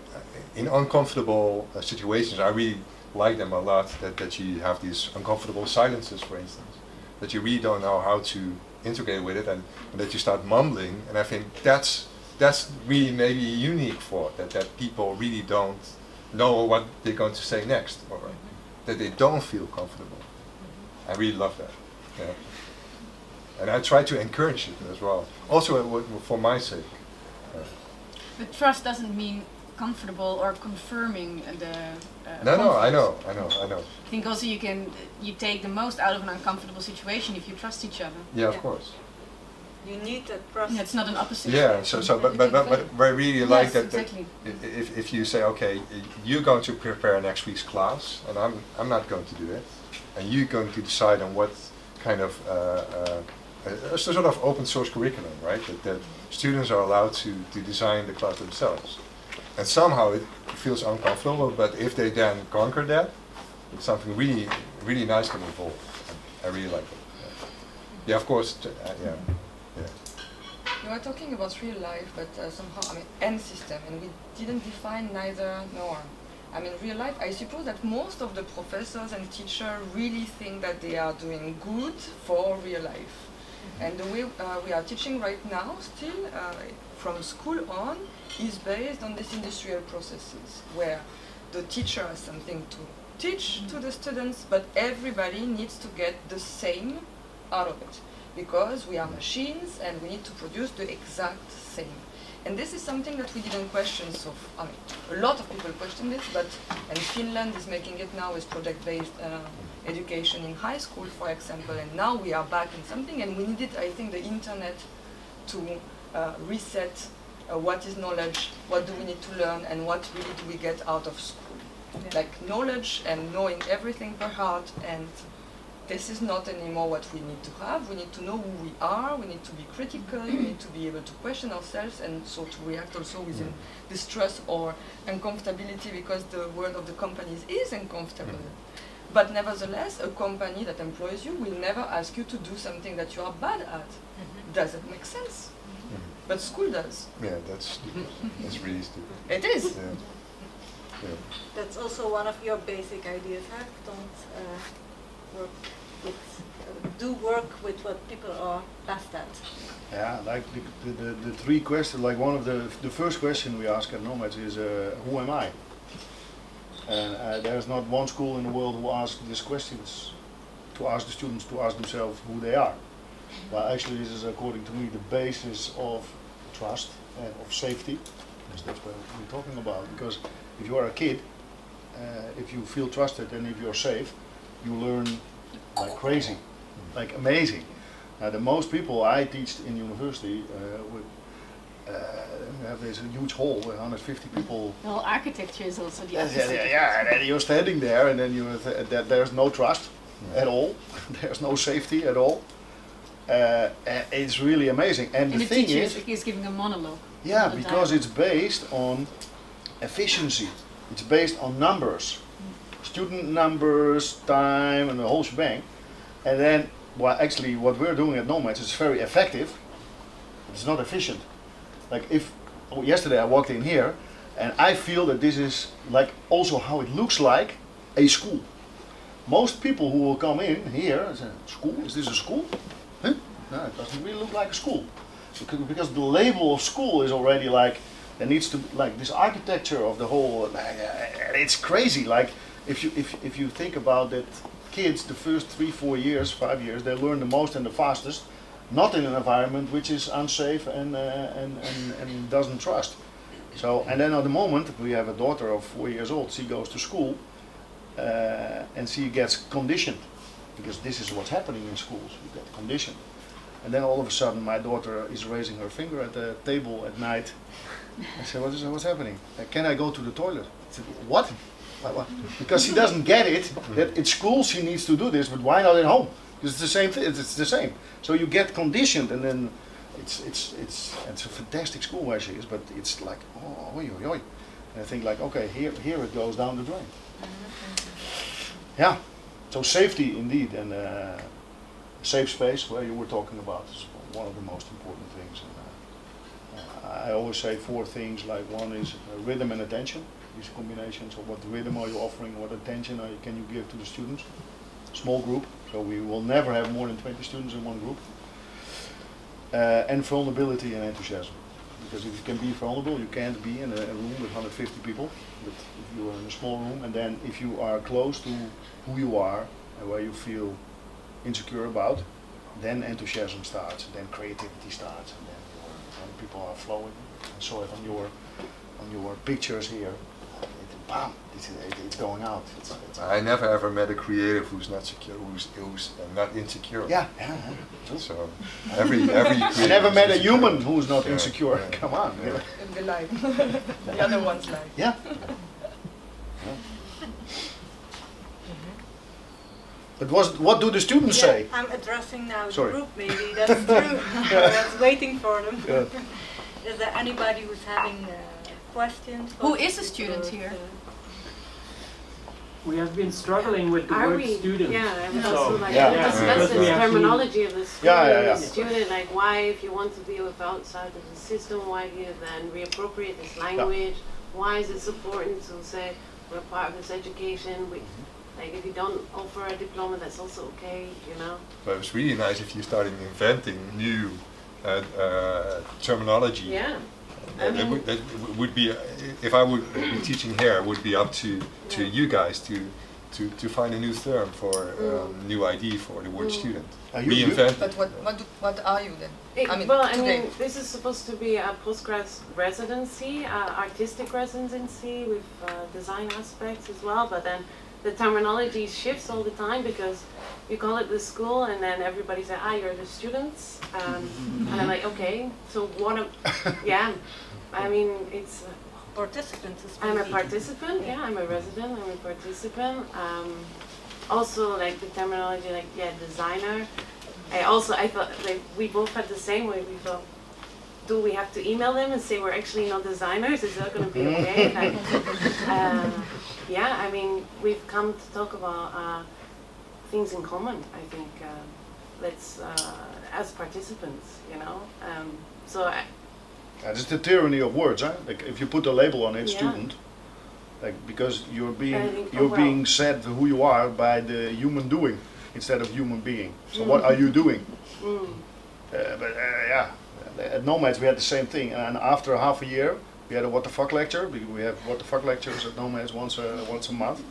in uncomfortable situations, I really like them a lot, that you have these uncomfortable silences, for instance, that you really don't know how to integrate with it, and that you start mumbling. And I think that's really maybe unique for that people really don't know what they're going to say next, or that they don't feel comfortable. I really love that. Yeah. And I try to encourage it as well, also for my sake. But trust doesn't mean comfortable or confirming the. No, I know. I think also you take the most out of an uncomfortable situation if you trust each other. Yeah, of course. You need that trust. Yeah, it's not an opposite. Yeah, but I really like yes, that. Exactly. If you say, okay, you're going to prepare next week's class, and I'm not going to do it, and you're going to decide on what kind of a sort of open source curriculum, right? That students are allowed to design the class themselves, and somehow it feels uncomfortable. But if they then conquer that, something really, really nice can evolve. I really like it. Yeah, of course. Yeah. You are talking about real life, but somehow, end system, and we didn't define neither nor. Real life, I suppose that most of the professors and teachers really think that they are doing good for real life. And the way we are teaching right now, still, from school on, is based on these industrial processes, where the teacher has something to teach to the students, but everybody needs to get the same out of it, because we are machines and we need to produce the exact same. And this is something that we didn't question. So, a lot of people question this, and Finland is making it now with project-based education in high school, for example. And now we are back in something, and we needed, I think, the internet to reset what is knowledge, what do we need to learn, and what really do we get out of school. Yeah. Like knowledge and knowing everything by heart, and this is not anymore what we need to have. We need to know who we are, we need to be critical, we need to be able to question ourselves, and so to react also within distrust or uncomfortability, because the world of the companies is uncomfortable. But nevertheless, a company that employs you will never ask you to do something that you are bad at. Does it make sense? But school does. Yeah, that's stupid. That's really stupid. It is. Yeah. That's also one of your basic ideas, huh? Don't work with do work with what people are best at. Yeah, like the three questions, like one of the first question we ask at Knowmads is, who am I? And there's not one school in the world who asks these questions, to ask the students to ask themselves who they are. Well, actually this is, according to me, the basis of trust and of safety. That's what we're talking about, because if you are a kid, if you feel trusted and if you're safe, you learn like crazy, like amazing. The most people I teach in university have this huge hall with 150 people. Well, architecture is also the Yeah, opposite. yeah, and then you're standing there, and then there's no trust at all. There's no safety at all. And it's really amazing. And the thing teacher is giving a monologue. yeah, not a because dialogue. it's based on efficiency. It's based on numbers, student numbers, time, and the whole shebang. And then, well, actually, what we're doing at Knowmads is very effective. It's not efficient. Like yesterday I walked in here, and I feel that this is like also how it looks like a school. Most people who will come in here and say, "School? Is this a school?" Huh? No, it doesn't really look like a school. Because the label of school is already like, there needs to, like this architecture of the whole, it's crazy. Like if you think about that, kids the first 3, 4 years, 5 years, they learn the most and the fastest, not in an environment which is unsafe and doesn't trust. So, and then at the moment we have a daughter of 4 years old. She goes to school and she gets conditioned, because this is what's happening in schools. You get conditioned. And then all of a sudden my daughter is raising her finger at the table at night. I said, what's happening? Can I go to the toilet? I said, what? What? Because she doesn't get it, that at school she needs to do this, but why not at home? Because it's the same thing, it's the same. So you get conditioned, and then it's a fantastic school where she is, but it's like, oh, oi, oi, oi. And I think like, okay, here it goes down the drain. Yeah, so safety indeed, and safe space, where you were talking about, is one of the most important things. And, I always say 4 things, like one is rhythm and attention, these combinations of what rhythm are you offering, what attention can you give to the students. Small group, so we will never have more than 20 students in one group. And vulnerability and enthusiasm. Because if you can be vulnerable, you can't be in a room with 150 people. But if you are in a small room, and then if you are close to who you are and where you feel insecure about, then enthusiasm starts, then creativity starts, and then people are flowing. I saw it on your pictures here. Bam! It's going out. I never ever met a creative who's not secure, who's not insecure. Yeah. So every I never met a human who's not Yeah, insecure. yeah. Come on. Yeah. In the life. The other one's life. Yeah. But what do the students say? I'm addressing now the Sorry. group, maybe, that's true. I was waiting for them. Yeah. Is there anybody who's having questions? Who or- is a student or, here? We have been struggling with the Are word we? student. Yeah, I was So, also like Yeah. discuss Because this we have terminology of the student, Yeah. the student, like why, if you want to be outside of the system, why do you then reappropriate this language? Why is it so important to say we're part of this education? Like if you don't offer a diploma, that's also okay, you know? But it's really nice if you started inventing new terminology. Yeah. I That mean- would be, if I would be teaching here, it would be up to you guys to find a new term for new ID for the word student. Reinvent But it. what are you then? Today. This is supposed to be a postgrad residency, artistic residency with design aspects as well, but then the terminology shifts all the time because you call it the school and then everybody says, you're the students. And I'm like, okay, so yeah, I mean, it's, Participants is I'm a maybe. participant, yeah, I'm a resident, I'm a participant. Also, like the terminology, like, designer. I thought, like, we both had the same way. We thought, do we have to email them and say we're actually not designers? Is that going to be okay? Like, I mean, we've come to talk about things in common, I think. As participants, you know. It's the tyranny of words, huh? Like if you put a label on it, Yeah. student, like because you're I think being said who you are by the human doing. instead of human being. So what are you doing? At Knowmads we had the same thing, and after half a year we had a what the fuck lecture. We have what the fuck lectures at Knowmads once a month,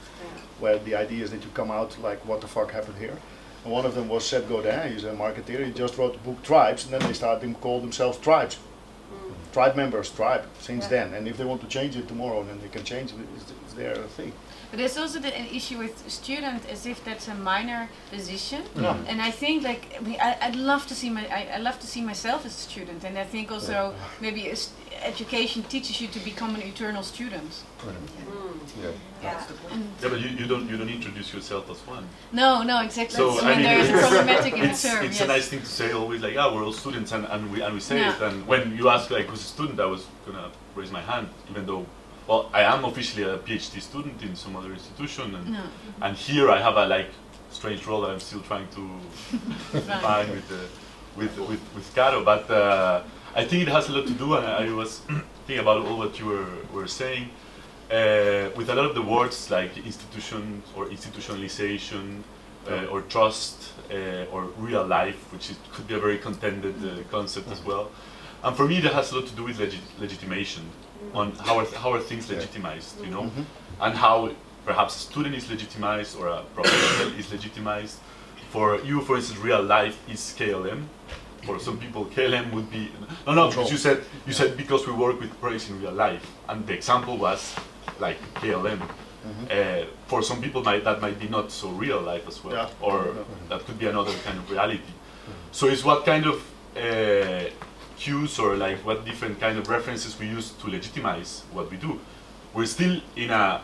where the idea is that you come out like what the fuck happened here. And one of them was Seth Godin. He's a marketeer. He just wrote the book Tribes, and then they started to call themselves Tribes. Tribe members, tribe, since then. And if they want to change it tomorrow, then they can change it. It's their thing. But there's also an issue with student, as if that's a minor position. Yeah. And I think like I'd love to see I love to see myself as a student, and I think also maybe education teaches you to become an eternal student. But you don't introduce yourself as one. No, exactly. So That's when there is a problematic in the term. It's a nice thing to say always, like, we're all students, and we say it. And when you ask like who's a student, I was gonna raise my hand, even though, well, I am officially a PhD student in some other institution, and here I have a like strange role that I'm still trying to find with Caro. But I think it has a lot to do, and I was thinking about all what you were saying. With a lot of the words like institutions or institutionalization or trust or real life, which could be a very contended concept as well. And for me, that has a lot to do with legitimation, on how are things legitimized, you know, and how perhaps a student is legitimized or a professional is legitimized. For you, for instance, real life is KLM. For some people, KLM would be because you said because we work with projects in real life, and the example was like KLM. For some people, that might be not so real life as well, or that could be another kind of reality. So it's what kind of cues or like what different kind of references we use to legitimize what we do. We're still in a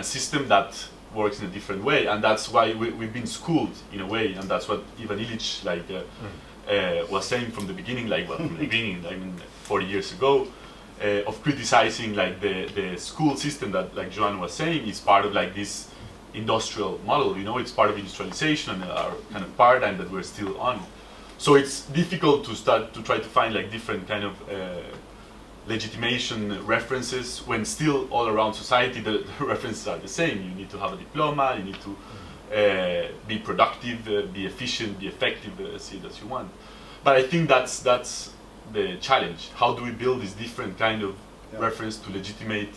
system that works in a different way, and that's why we've been schooled in a way, and that's what Ivan Illich was saying from the beginning, from the beginning, I mean 40 years ago, of criticizing like the school system that, like Joanne was saying, is part of like this industrial model, you know, it's part of industrialization and our kind of paradigm that we're still on. So it's difficult to start to try to find like different kind of legitimation references when still all around society the references are the same. You need to have a diploma, you need to be productive, be efficient, be effective, see it as you want. But I think that's the challenge. How do we build this different kind of reference to legitimate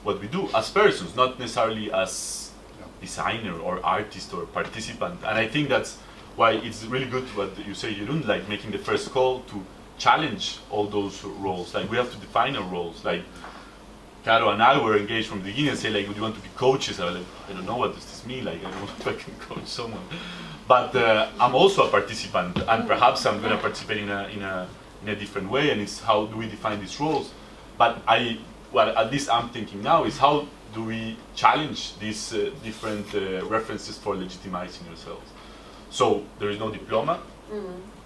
what we do as persons, not necessarily as designer or artist or participant? And I think that's why it's really good what you say, Jeroen, like making the first call to challenge all those roles. Like we have to define our roles. Like Caro and I were engaged from the beginning and say like, would you want to be coaches? I was like, I don't know, what does this mean? Like, I don't know if I can coach someone. But I'm also a participant, and perhaps I'm going to participate in a different way, and it's how do we define these roles? But at least I'm thinking now is how do we challenge these different references for legitimizing yourselves? So there is no diploma.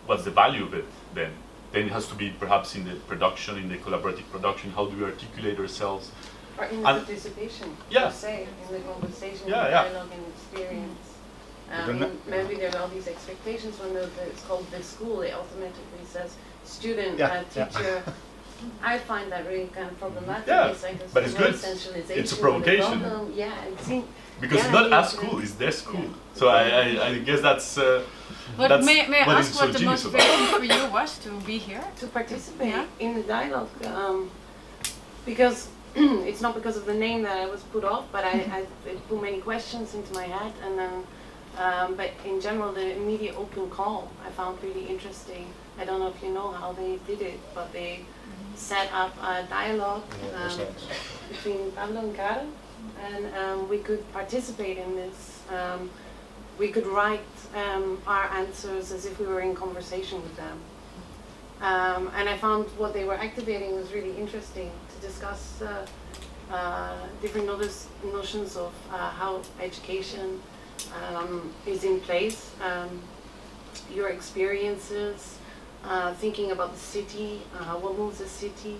What's the value of it then? Then it has to be perhaps in the production, in the collaborative production. How do we articulate ourselves? Or in the participation, per se, in the conversation, dialogue and experience. Maybe there are all these expectations when it's called the school, it automatically says student, teacher. I find that really kind of problematic. It's like but it's good. It's a provocation. Because not our school, it's their school. So I guess that's may I ask what the motivation for you was to be here? To participate in the dialogue. Because it's not because of the name that I was put off, but I put many questions into my head, and then but in general the immediate open call I found really interesting. I don't know if you know how they did it, but they set up a dialogue between Pablo and Karen, and we could participate in this. We could write our answers as if we were in conversation with them. And I found what they were activating was really interesting to discuss different notions of how education is in place, your experiences, thinking about the city, what moves the city.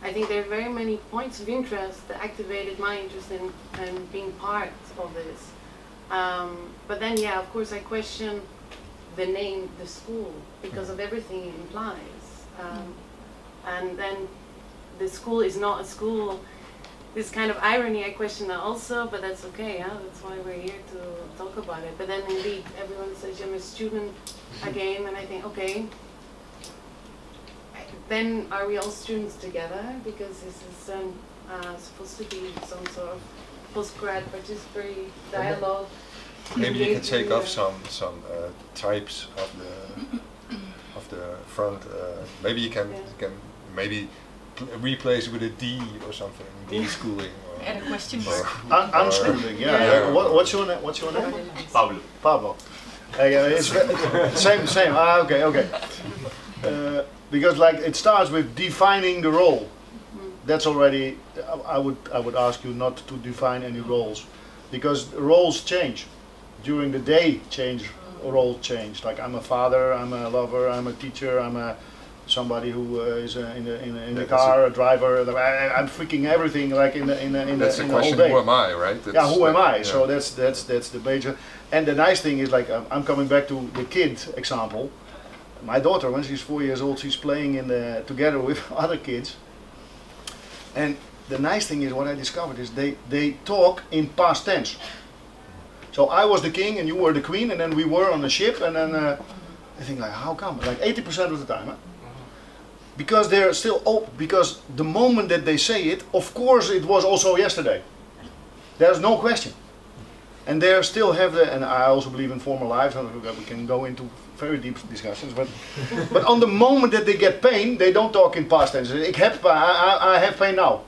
I think there are very many points of interest that activated my interest in being part of this. But then, of course, I question the name, the school, because of everything it implies. And then the school is not a school this kind of irony I question also, but that's okay. Yeah, that's why we're here to talk about it. But then indeed, everyone says I'm a student again, and I think okay. Then are we all students together? Because this is supposed to be some sort of postgrad participatory dialogue. Maybe you can take off some types of the front. Maybe you can maybe replace with a D or something. D-schooling. Add a question mark. Unschooling, yeah. What's your name? Pablo. Pablo. It's same. Okay. Because like it starts with defining the role. That's already. I would ask you not to define any roles, because roles change during the day. Roles change. Like I'm a father, I'm a lover, I'm a teacher, I'm somebody who is in the car, a driver. I'm freaking everything like in the That's the whole question. day. Who am I, right? Yeah, who am I? Yeah. So that's the major. And the nice thing is like I'm coming back to the kid example. My daughter, when she's 4 years old, she's playing together with other kids. And the nice thing is what I discovered is they talk in past tense. So I was the king and you were the queen, and then we were on a ship, and then I think like, how come? Like 80% of the time, huh? Because they're still because the moment that they say it, of course it was also yesterday. There's no question. And they still have and I also believe in former lives, and we can go into very deep discussions, but on the moment that they get pain, they don't talk in past tense. I have pain now.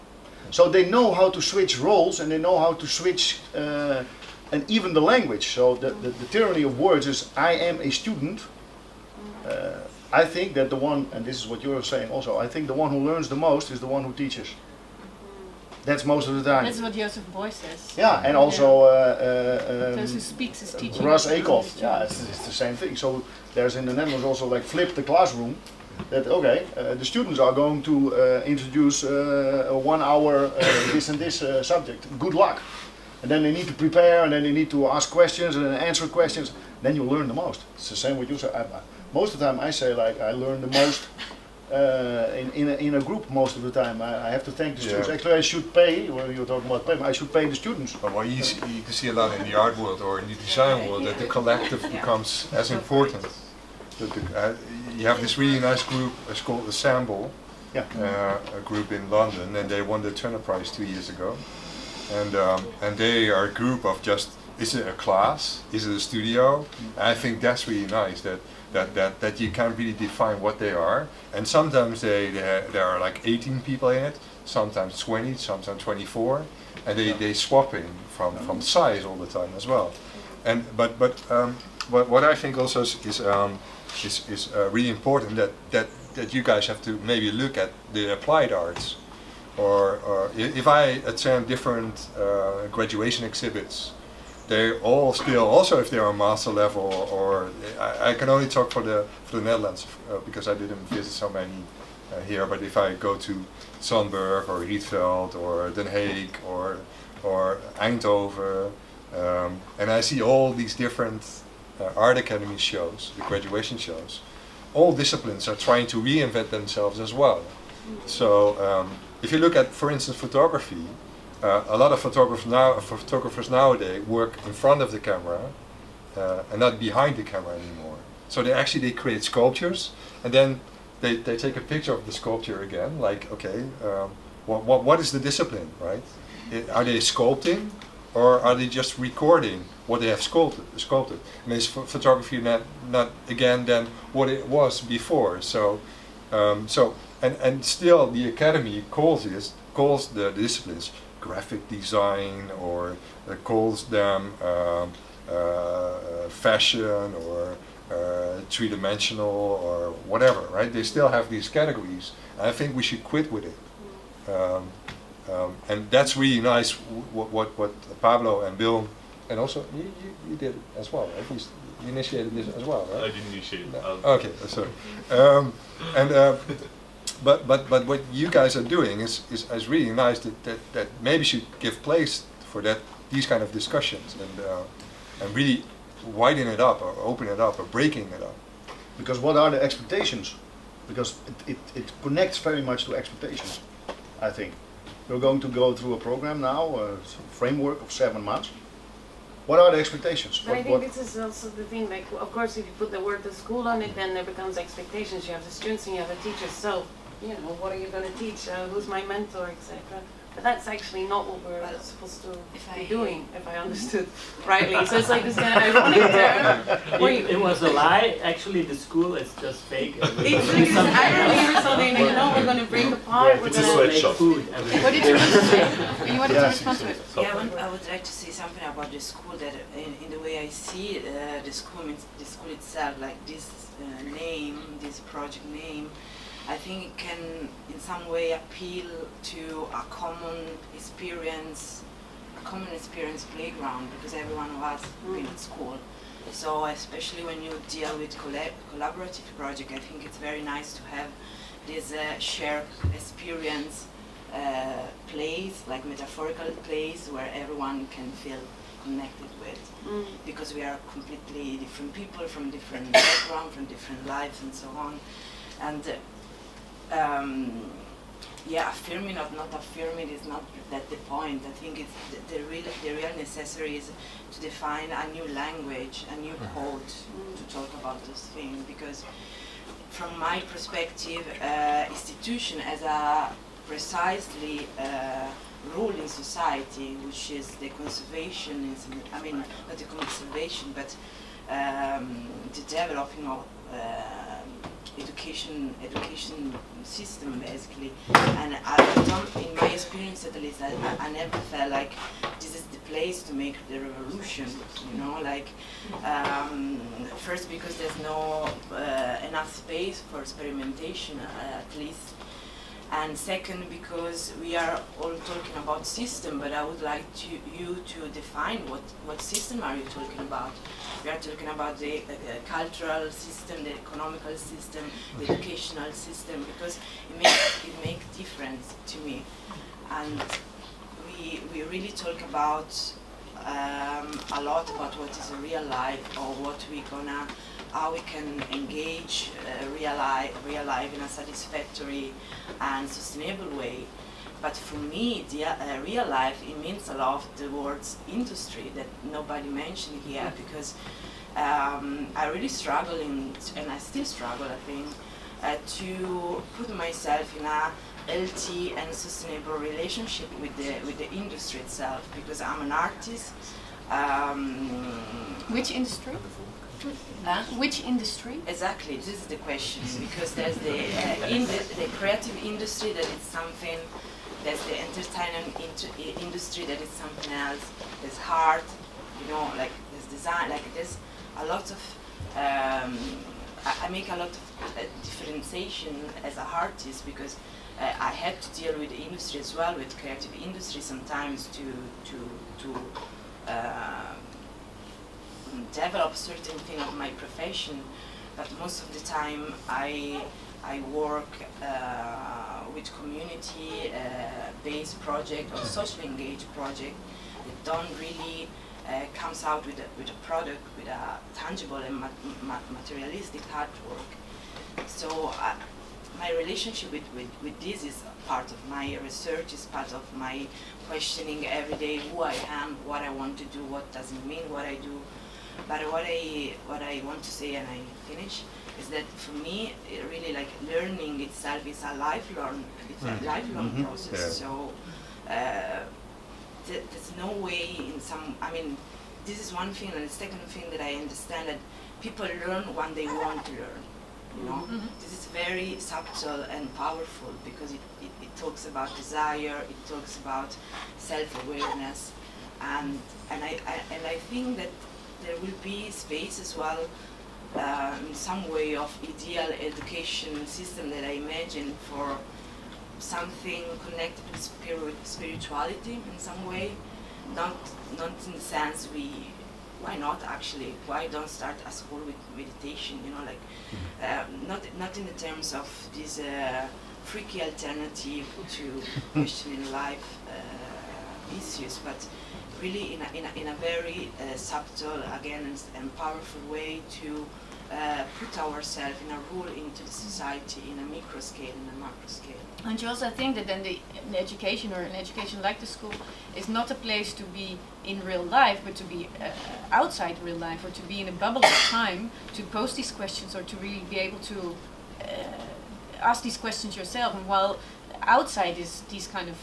So they know how to switch roles, and they know how to switch and even the language. So the tyranny of words is I am a student. I think that the one, and this is what you're saying also, I think the one who learns the most is the one who teaches. That's most of the time. That's what Joseph Beuys says. Yeah, and also those who speaks is teaching. Russ Akoff. Yeah, it's the same thing. So there's in the Netherlands also like flip the classroom. That the students are going to introduce a 1 hour this and this subject. Good luck. And then they need to prepare, and then they need to ask questions and answer questions. Then you learn the most. It's the same what you say. Most of the time I say like I learn the most in a group most of the time. I have to thank the students. Actually I should pay, when you're talking about payment, I should pay the students. Well, you can see a lot in the art world or in the design world that the collective becomes as important. You have this really nice group, it's called Assemble, a group in London, and they won the Turner Prize 2 years ago. And they are a group of just, is it a class, is it a studio? And I think that's really nice that you can't really define what they are. And sometimes there are like 18 people in it, sometimes 20, sometimes 24, and they swapping from size all the time as well. And but what I think also is really important that you guys have to maybe look at the applied arts, or if I attend different graduation exhibits, they all still, also if they're on master level, or I can only talk for the Netherlands because I didn't visit so many here. But if I go to Sandberg or Rietveld or Den Haag or Eindhoven, and I see all these different art academy shows, the graduation shows, all disciplines are trying to reinvent themselves as well. So if you look at, for instance, photography, a lot of photographers nowadays work in front of the camera and not behind the camera anymore. So they create sculptures, and then they take a picture of the sculpture again. Like, okay, what is the discipline, right? Are they sculpting, or are they just recording what they have sculpted? And is photography not again than what it was before? So and still the academy calls the disciplines graphic design, or calls them fashion, or three-dimensional, or whatever, right? They still have these categories, and I think we should quit with it. And that's really nice what Pablo and Bill, and also you did it as well, right? You initiated this as well, right? I didn't initiate it. Okay, sorry. But what you guys are doing is really nice, that maybe should give place for these kind of discussions, and really widen it up, or open it up, or breaking it up. Because what are the expectations? Because it connects very much to expectations, I think. You're going to go through a program now, a framework of 7 months. What are the expectations? But I think this is also the thing, like, of course, if you put the word the school on it, then there becomes expectations. You have the students and you have the teachers, so, you know, what are you going to teach? Who's my mentor, etc. But that's actually not what we're supposed to be doing, if I understood rightly. So it's like this kind of ironic term. It was a lie. Actually, the school is just fake. It's like this irony or something. Like, no, we're going to break apart. We're It's a going to sweatshop. What did you want to say? You wanted to respond to it? Yeah, I would like to say something about the school, that in the way I see the school itself, like this name, this project name, I think it can in some way appeal to a common experience playground, because everyone of us been at school. So especially when you deal with collaborative project, I think it's very nice to have this shared experience place, like metaphorical place where everyone can feel connected with, because we are completely different people from different background, from different lives and so on. And affirming or not affirming is not that the point. I think it's the real necessary is to define a new language, a new code to talk about those things, because from my perspective, institution as a precisely rule in society, which is the conservation, not the conservation, but the developing of education system, basically. And I don't, in my experience at least, I never felt like this is the place to make the revolution, you know, like first because there's no enough space for experimentation, at least. And second, because we are all talking about system, but I would like you to define what system are you talking about. We are talking about the cultural system, the economical system, the educational system, because it makes difference to me. And we really talk about a lot about what is a real life, or how we can engage real life in a satisfactory and sustainable way. But for me, the real life, it means a lot the words industry that nobody mentioned here, because I really struggle and I still struggle, I think, to put myself in a healthy and sustainable relationship with the industry itself, because I'm an artist. Which industry? Which industry? Exactly, this is the question, because there's the creative industry, that is something, there's the entertainment industry, that is something else, there's art, you know, like there's design, like there's a lot of, I make a lot of differentiation as an artist, because I had to deal with the industry as well, with creative industry sometimes to develop certain thing of my profession, but most of the time I work with community-based project or socially engaged project that don't really comes out with a product, with a tangible and materialistic artwork. So my relationship with this is part of my research, is part of my questioning every day who I am, what I want to do, what does it mean what I do. But what I want to say, and I finish, is that for me, really, like, learning itself is a lifelong process. Yeah. So there's no way this is one thing, and the second thing that I understand, that people learn when they want to learn. You know, this is very subtle and powerful, because it talks about desire, it talks about self-awareness, and I think that there will be space as well, in some way, of ideal education system that I imagine for something connected with spirituality in some way, not in the sense why not actually? Why don't start a school with meditation? You know, like not in the terms of this freaky alternative to questioning life issues, but really in a very subtle, again, and powerful way to put ourselves in a role into the society in a micro scale, in a macro scale. And you also think that then the education or an education like the school is not a place to be in real life, but to be outside real life, or to be in a bubble of time to pose these questions, or to really be able to ask these questions yourself. And while outside is these kind of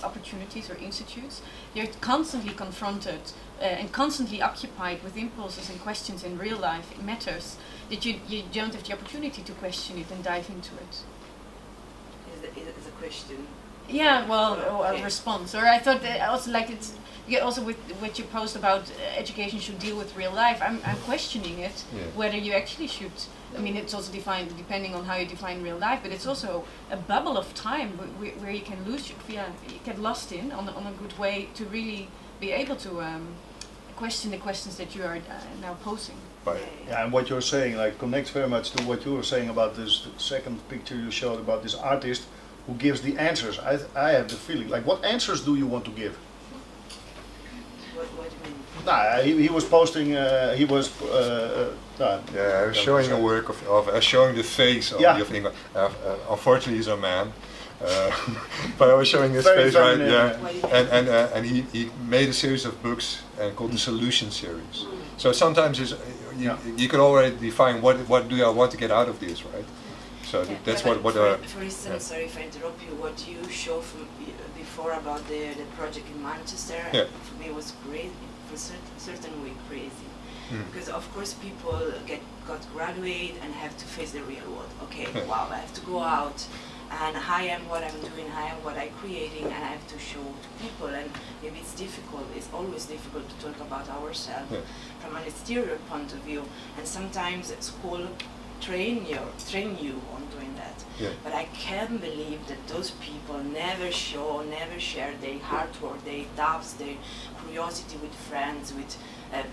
opportunities or institutes, you're constantly confronted and constantly occupied with impulses and questions in real life matters that you don't have the opportunity to question it and dive into it. Is a question. Yeah, well, or Okay. a response. Or I thought that I also like it. Yeah, also with what you post about education should deal with real life. I'm questioning it, whether you actually should. I mean, it's also defined depending on how you define real life, but it's also a bubble of time where you can lose, you get lost in on a good way to really be able to question the questions that you are now posing. Yeah, and what you're saying like connects very much to what you were saying about this second picture you showed about this artist who gives the answers. I have the feeling like, what answers do you want to give? What do you mean? Nah, he was posting. He was. I was showing a work of showing the face of the thing. Unfortunately, he's a man. But I was showing his Very face, right? feminine, Yeah, and he made a series of books called the Solution Series. So sometimes you can already define what do I want to get out of this, right? So that's what. For instance, sorry if I interrupt you. What you show before about the project in Manchester, for me was great. For certain way crazy, because of course people got graduate and have to face the real world. Okay, wow, I have to go out, and I am what I'm doing, I am what I'm creating, and I have to show to people. And maybe it's difficult. It's always difficult to talk about ourselves from an exterior point of view, and sometimes school train you on doing that. But I can't believe that those people never share their hard work, their doubts, their curiosity with friends, with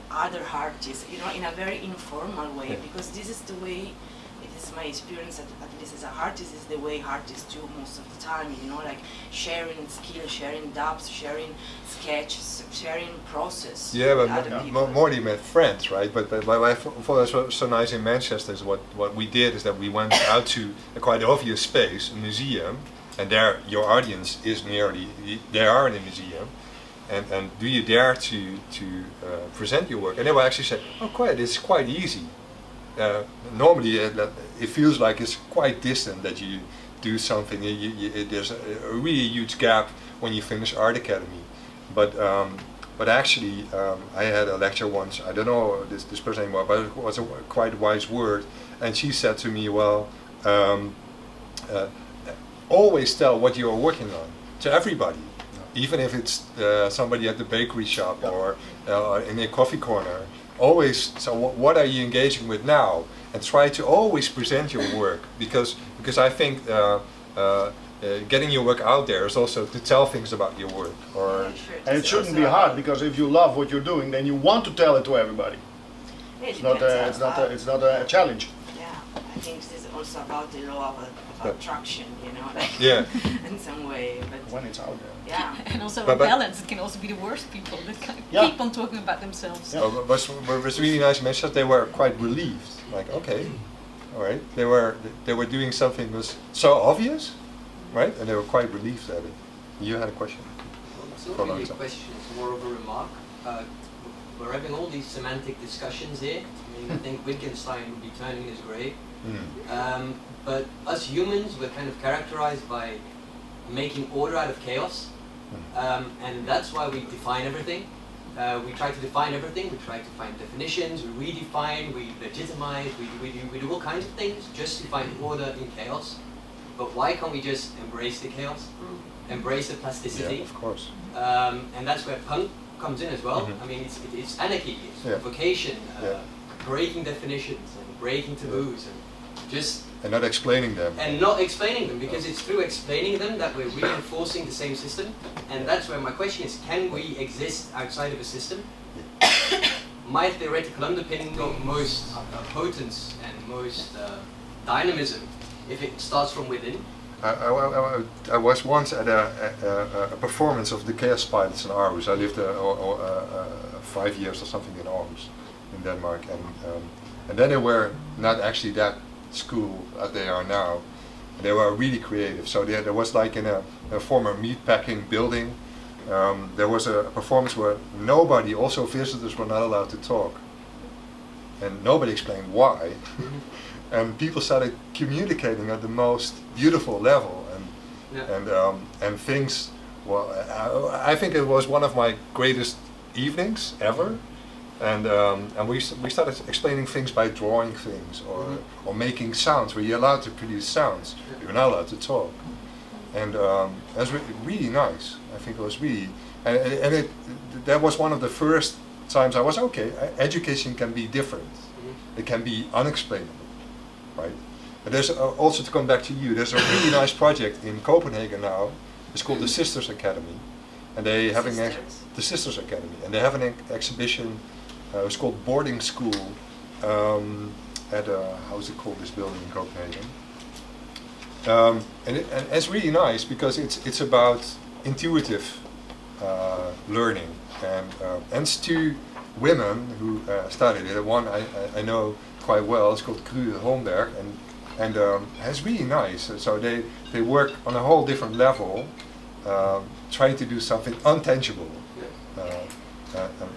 other artists, in a very informal way, because this is the way, it is my experience at least as an artist, is the way artists do most of the time, like sharing skills, sharing doubts, sharing sketches, sharing process. Yeah, with but other people. more they met friends, right? But I thought that was so nice in Manchester is what we did is that we went out to a quite obvious space, a museum, and there your audience is they are in the museum, and do you dare to present your work? And they will actually say, it's quite easy. Normally it feels like it's quite distant that you do something. There's a really huge gap when you finish art academy. But actually, I had a lecture once. I don't know this person anymore, but it was a quite wise word. And she said to me, "Well, always tell what you are working on to everybody, even if it's somebody at the bakery shop or in a coffee corner. Always. So, what are you engaging with now? And try to always present your work because I think." Getting your work out there is also to tell things about your work, and it shouldn't be hard, because if you love what you're doing, then you want to tell it to everybody. It's not a challenge. Yeah, I think this is also about the law of attraction, in some way. But when it's out there. Yeah, and also a balance. It can also be the worst people that keep on talking about themselves. Yeah. What was really nice in Manchester, they were quite relieved. Like, okay, all right, they were doing something that was so obvious. Right, and they were quite relieved at it. You had a question? It's not really a question, it's more of a remark. We're having all these semantic discussions here. I mean, I think Wittgenstein would be turning his grave. But us humans, we're kind of characterized by making order out of chaos. And that's why we define everything. We try to define everything, we try to find definitions, we redefine, we legitimize, we do all kinds of things just to find order in chaos. But why can't we just embrace the chaos, embrace the plasticity? Yeah, of course. And that's where punk comes in as well. I mean, it's anarchy, it's provocation, breaking definitions and breaking taboos, and not explaining them. And not explaining them, because it's through explaining them that we're reinforcing the same system. And that's where my question is: can we exist outside of a system? My theoretical underpinning got most potence and most dynamism if it starts from within. I was once at a performance of the Chaos Pilots in Aarhus. I lived 5 years or something in Aarhus, in Denmark, and And then they were not actually that school as they are now. They were really creative. So there was like in a former meatpacking building, there was a performance where nobody, also visitors, were not allowed to talk. And nobody explained why. And people started communicating at the most beautiful level. And things, well, I think it was one of my greatest evenings ever. And we started explaining things by drawing things or making sounds. Were you allowed to produce sounds? You were not allowed to talk. And it was really nice. I think it was really, and that was one of the first times I was, okay, education can be different. It can be unexplainable, right? And there's also, to come back to you, there's a really nice project in Copenhagen now. It's called the Sisters Academy. And they having the Sisters Academy. And they have an exhibition. It's called Boarding School at how's it called, this building in Copenhagen. And it's really nice because it's about intuitive learning, and it's two women who started it. One I know quite well. It's called Krue Holmberg, and it's really nice. So they work on a whole different level, trying to do something untangible.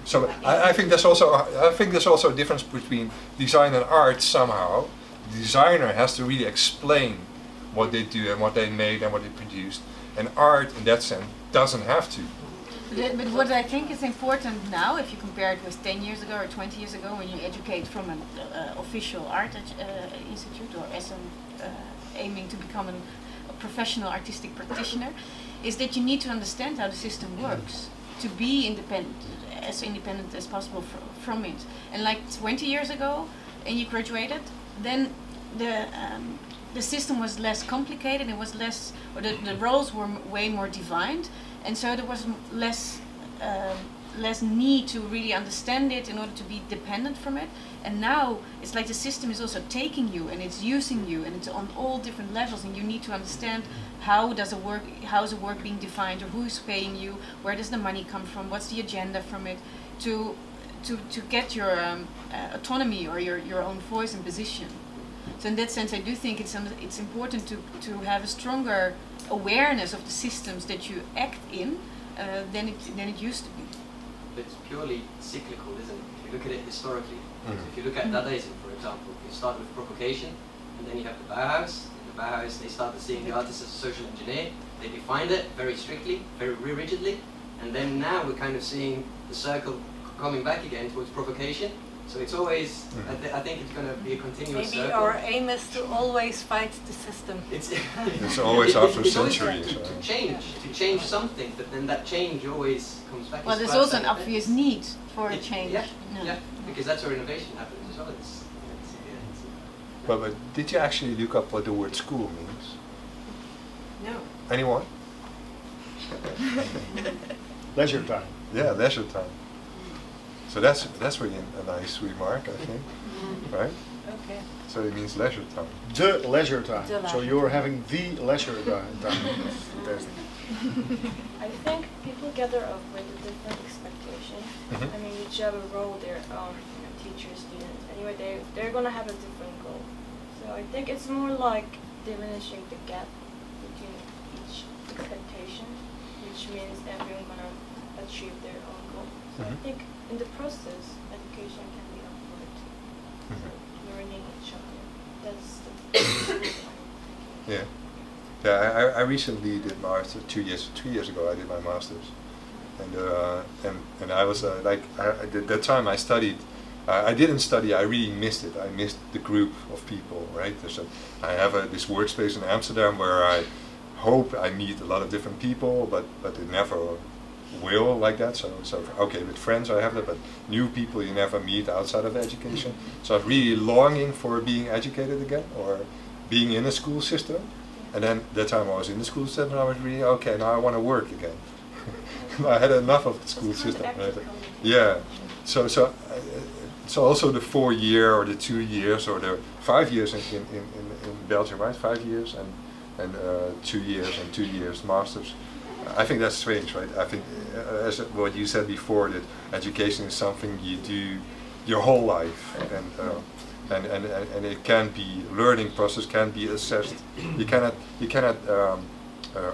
So I think there's also a difference between design and art somehow. The designer has to really explain what they do and what they made and what they produced, and art in that sense doesn't have to. But what I think is important now, if you compare it with 10 years ago or 20 years ago, when you educate from an official art institute or as aiming to become a professional artistic practitioner, is that you need to understand how the system works to be independent as possible from it. And like 20 years ago, and you graduated, then the system was less complicated. It was less, or the roles were way more defined, and so there was less need to really understand it in order to be dependent from it. And now it's like the system is also taking you and it's using you, and it's on all different levels, and you need to understand how is the work being defined, or who's paying you, where does the money come from, what's the agenda from it, to get your autonomy or your own voice and position. So in that sense, I do think it's important to have a stronger awareness of the systems that you act in than it used to be. But it's purely cyclical, isn't it? If you look at it historically. So if you look at Dadaism, for example, you start with provocation, and then you have the Bauhaus. In the Bauhaus, they started seeing the artist as a social engineer. They defined it very strictly, very rigidly, and then now we're kind of seeing the circle coming back again towards provocation. So it's always, I think it's going to be a continuous Maybe circle. our aim is to always fight the system. It's always after centuries. To change something, but then that change always comes back. Well, there's also an obvious need for a change. Yeah, because that's where innovation happens as well. But did you actually look up what the word school means? No. Anyone? Leisure time. Yeah, leisure time. So that's really a nice remark, I think, right? Okay. So it means leisure time. The leisure time. The So leisure you're having the leisure time. Fantastic. I think people gather up with a different expectation. I mean, each have a role, their own, teacher, student. Anyway, they're gonna have a different goal. So I think it's more like diminishing the gap between each expectation, which means everyone gonna achieve their own goal. So I think in the process, education can be upward. So learning each other. That's the Yeah. Yeah, I recently did my master's. 2 years ago I did my master's, and I was the time I studied, I didn't study. I really missed it. I missed the group of people. Right. I have this workspace in Amsterdam where I hope I meet a lot of different people, but it never will like that. So okay, with friends I have that, but new people you never meet outside of education. So I'm really longing for being educated again, or being in a school system. And then that time I was in the school system, and I was really, okay, now I want to work again. I had enough of the school system. Right? Yeah. So also the 4 year or the 2 years or the 5 years in Belgium, right? 5 years and 2 years and 2 years masters. I think that's strange, right? I think, as what you said before, that education is something you do your whole life, and it can be learning process can be assessed. You cannot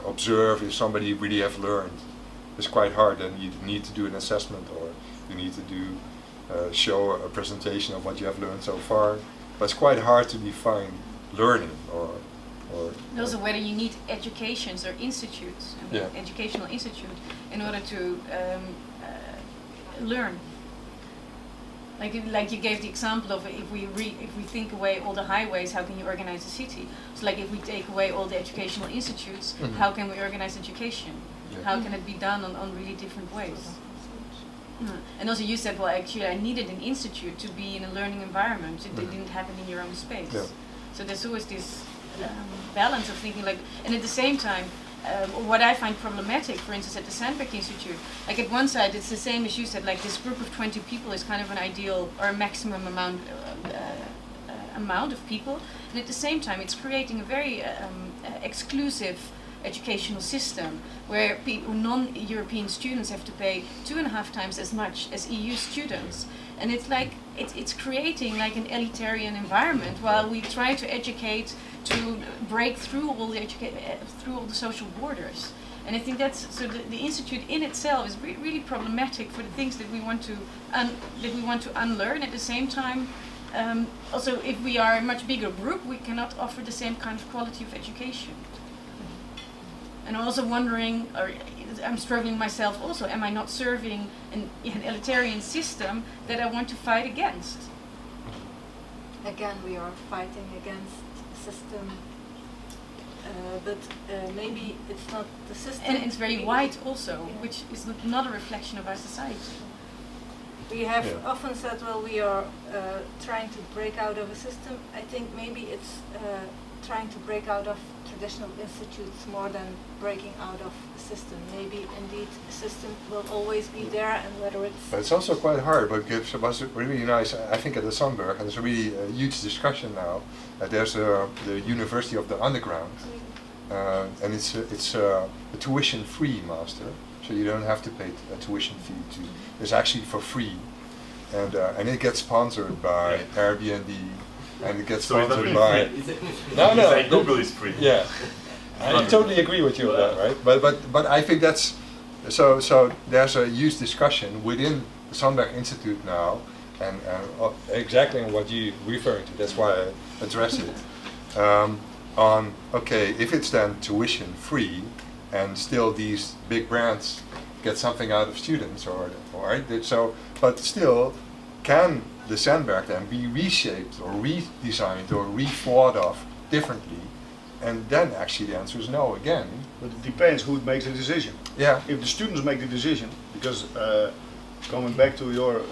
observe if somebody really have learned. It's quite hard, and you need to do an assessment, or you need to do show a presentation of what you have learned so far. But it's quite hard to define learning or also whether you need educations or institutes, educational institute, in order to learn. Like you gave the example of if we think away all the highways, how can you organize a city? So like if we take away all the educational institutes, how can we organize education? How can it be done on really different ways? And also you said, well, actually I needed an institute to be in a learning environment. It didn't happen in your own space. So there's always this balance of thinking like, and at the same time, what I find problematic, for instance, at the Sandberg Institute, like at one side it's the same as you said, like this group of 20 people is kind of an ideal or a maximum amount of people, and at the same time it's creating a very exclusive educational system where non-European students have to pay 2.5 times as much as EU students, and it's like it's creating like an elitarian environment while we try to educate to break through all the social borders. And I think that's so. The institute in itself is really problematic for the things that we want to unlearn. At the same time, also if we are a much bigger group, we cannot offer the same kind of quality of education. And I'm also wondering, or I'm struggling myself also, am I not serving an elitarian system that I want to fight against? Again, we are fighting against a system, but maybe it's not the system. And it's very wide also, which is not a reflection of our society. We have often said, well, we are trying to break out of a system. I think maybe it's trying to break out of traditional institutes more than breaking out of a system. Maybe indeed a system will always be there, and whether it's... But it's also quite hard, but it was really nice, I think at the Sandberg, and there's a really huge discussion now. There's the University of the Underground, and it's a tuition-free master, so you don't have to pay a tuition fee. It's actually for free, and it gets sponsored by Airbnb, and it gets sponsored by... No, like Google is free. Yeah, I totally agree with you on that, right? But I think that's so. There's a huge discussion within the Sandberg Institute now, and exactly on what you're referring to. That's why I address it. On okay, if it's then tuition free, and still these big brands get something out of students, or so, but still, can the Sandberg then be reshaped or redesigned or rethought of differently? And then actually the answer is no again. But it depends who makes the decision. Yeah. If the students make the decision, because coming back to your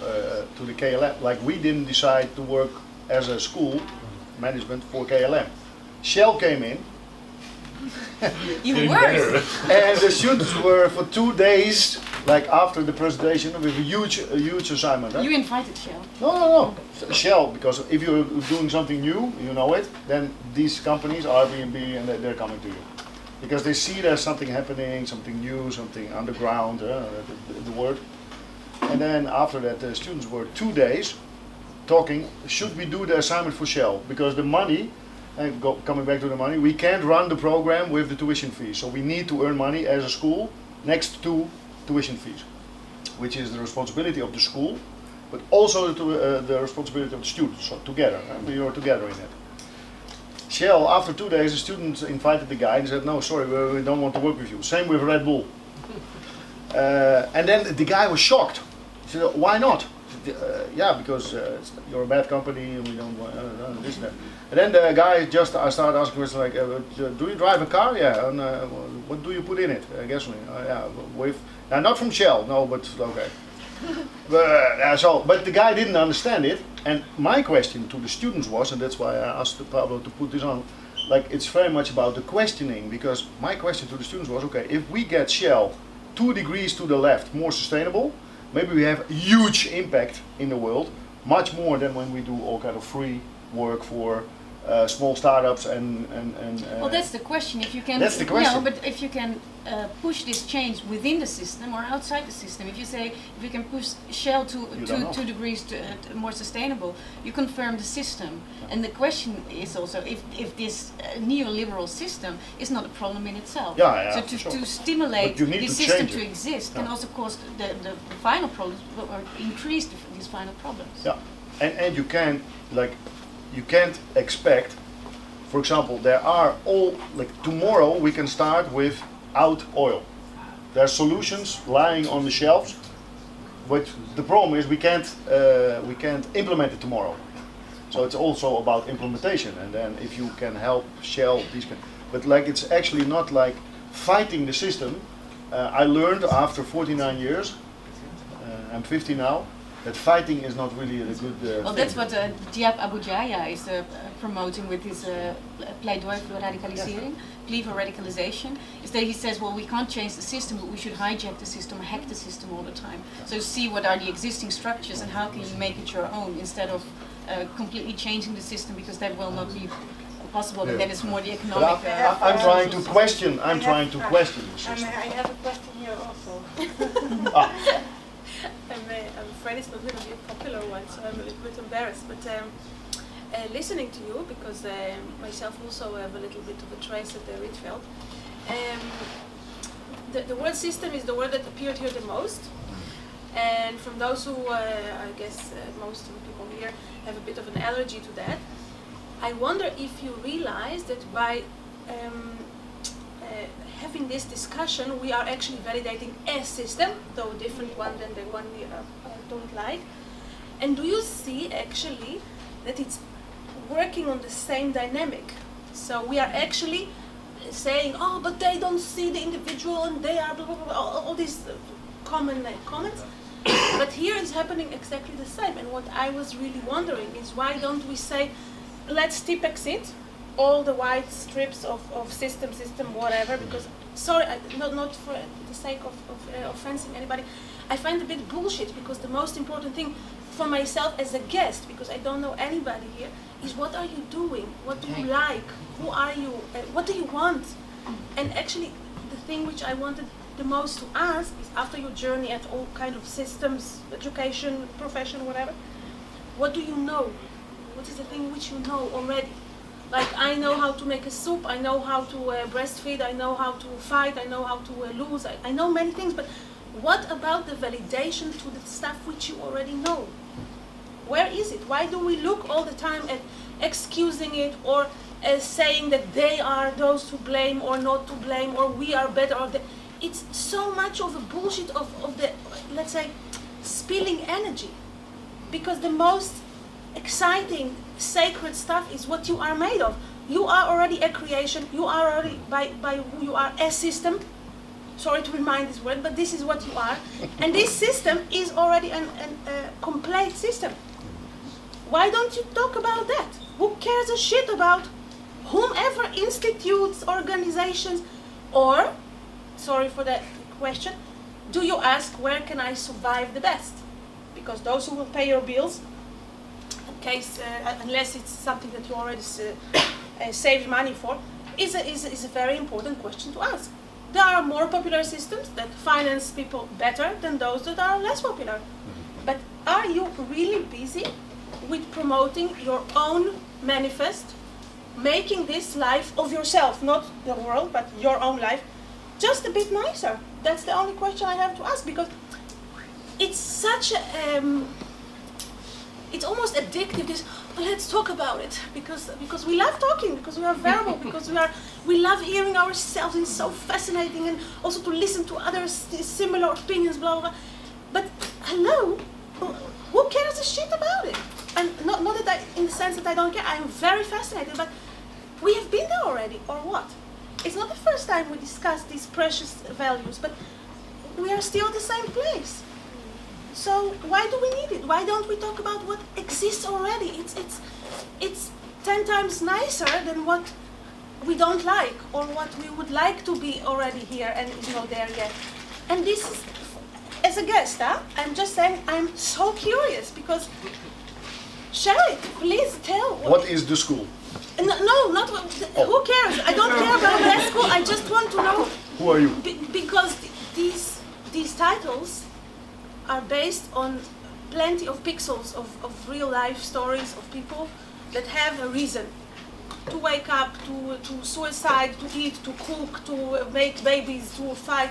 to the KLM, like we didn't decide to work as a school management for KLM. Shell came in. Even worse. And the students were for 2 days, like after the presentation, with a huge assignment. You invited Shell? No. Shell, because if you're doing something new, you know it, then these companies, Airbnb, and they're coming to you. Because they see there's something happening, something new, something underground, the word. And then after that, the students were 2 days talking, should we do the assignment for Shell? Because the money, coming back to the money, we can't run the program with the tuition fees. So we need to earn money as a school next to tuition fees, which is the responsibility of the school, but also the responsibility of the students. So together, we are together in it. Shell, after 2 days, the students invited the guy and said, no, sorry, we don't want to work with you. Same with Red Bull. And then the guy was shocked. He said, why not? Yeah, because you're a bad company and we don't want this and that. And then the guy just started asking questions like, do you drive a car? Yeah, and what do you put in it? Gasoline. Yeah, with not from Shell, no, but okay. But the guy didn't understand it, and my question to the students was, and that's why I asked Pablo to put this on, like it's very much about the questioning, because my question to the students was, okay, if we get Shell 2 degrees to the left more sustainable, maybe we have a huge impact in the world, much more than when we do all kind of free work for small startups and well, that's the question. If you can, that's the question. No, but if you can push this change within the system or outside the system, if you can push Shell to 2 degrees to more sustainable, you confirm the system. And the question is also if this neoliberal system is not a problem in itself. So to stimulate this system to exist can also cause the final problems or increase these final problems. Yeah, and you can't expect, for example, there are tomorrow we can start without oil. There are solutions lying on the shelves, but the problem is we can't implement it tomorrow. So it's also about implementation, and then if you can help Shell, but it's actually not like fighting the system. I learned after 49 years, I'm 50 now, that fighting is not really a good well, thing. that's what Diab Abu Jaya is promoting with his pleidooi for radicalisering, plea for radicalization, is that he says, well, we can't change the system, but we should hijack the system, hack the system all the time. So see what are the existing structures and how can you make it your own instead of completely changing the system, because that will not be possible, and then it's more the economic... I'm trying to question. I'm trying to question the system. I have a question here also. I'm afraid it's not going to be a popular one, so I'm a little bit embarrassed. But listening to you, because myself also have a little bit of a trace at the Rietveld, the word system is the word that appeared here the most. And from those who, I guess most of the people here have a bit of an allergy to that, I wonder if you realize that by having this discussion, we are actually validating a system, though a different one than the one we don't like. And do you see actually that it's working on the same dynamic? So we are actually saying, oh, but they don't see the individual and they are blah, blah, blah, all these common comments. But here is happening exactly the same. And what I was really wondering is, why don't we say, let's tip exit all the white strips of system, whatever, because, sorry, not for the sake of offending anybody, I find it a bit bullshit, because the most important thing for myself as a guest, because I don't know anybody here, is what are you doing? What do you like? Who are you? What do you want? And actually, the thing which I wanted the most to ask is, after your journey at all kind of systems, education, profession, whatever, what do you know? What is the thing which you know already? Like, I know how to make a soup, I know how to breastfeed, I know how to fight, I know how to lose, I know many things, but what about the validation to the stuff which you already know? Where is it? Why do we look all the time at excusing it, or saying that they are those to blame or not to blame, or we are better, or it's so much of a bullshit of the, let's say, spilling energy. Because the most exciting, sacred stuff is what you are made of. You are already a creation, you are already, by who you are, a system. Sorry to remind this word, but this is what you are. And this system is already a complete system. Why don't you talk about that? Who cares a shit about whomever, institutes, organizations, or, sorry for that question, do you ask, where can I survive the best? Because those who will pay your bills, in case, unless it's something that you already saved money for, is a very important question to ask. There are more popular systems that finance people better than those that are less popular. But are you really busy with promoting your own manifest, making this life of yourself, not the world, but your own life, just a bit nicer? That's the only question I have to ask, because it's such a, it's almost addictive, this, well, let's talk about it, because we love talking, because we are verbal, because we love hearing ourselves, and it's so fascinating, and also to listen to others' similar opinions, blah, blah, blah. But, hello, who cares a shit about it? And not that I, in the sense that I don't care, I'm very fascinated, but we have been there already, or what? It's not the first time we discuss these precious values, but we are still at the same place. So why do we need it? Why don't we talk about what exists already? It's 10 times nicer than what we don't like, or what we would like to be already here and is not there yet. And this is, as a guest, I'm just saying, I'm so curious, because Share it, please tell. What is the school? No, not who cares? I don't care about that school. I just want to know. Who are you? Because these titles are based on plenty of pixels of real life stories of people that have a reason to wake up, to suicide, to eat, to cook, to make babies, to fight.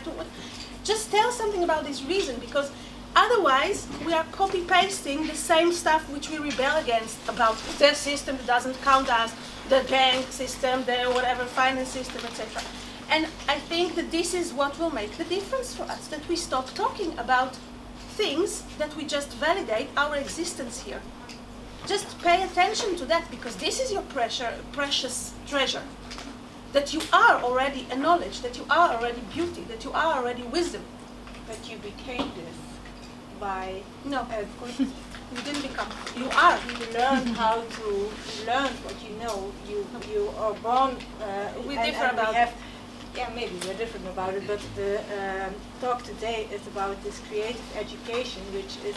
Just tell something about this reason, because otherwise we are copy-pasting the same stuff which we rebel against about the system that doesn't count us, the bank system, the whatever finance system, etc. And I think that this is what will make the difference for us, that we stop talking about things that we just validate our existence here. Just pay attention to that, because this is your precious treasure. That you are already a knowledge, that you are already beauty, that you are already wisdom. But you became this by no. You didn't become. You are. You learn how to learn what you know. You are born. We differ about. Yeah, maybe we're different about it, but the talk today is about this creative education, which is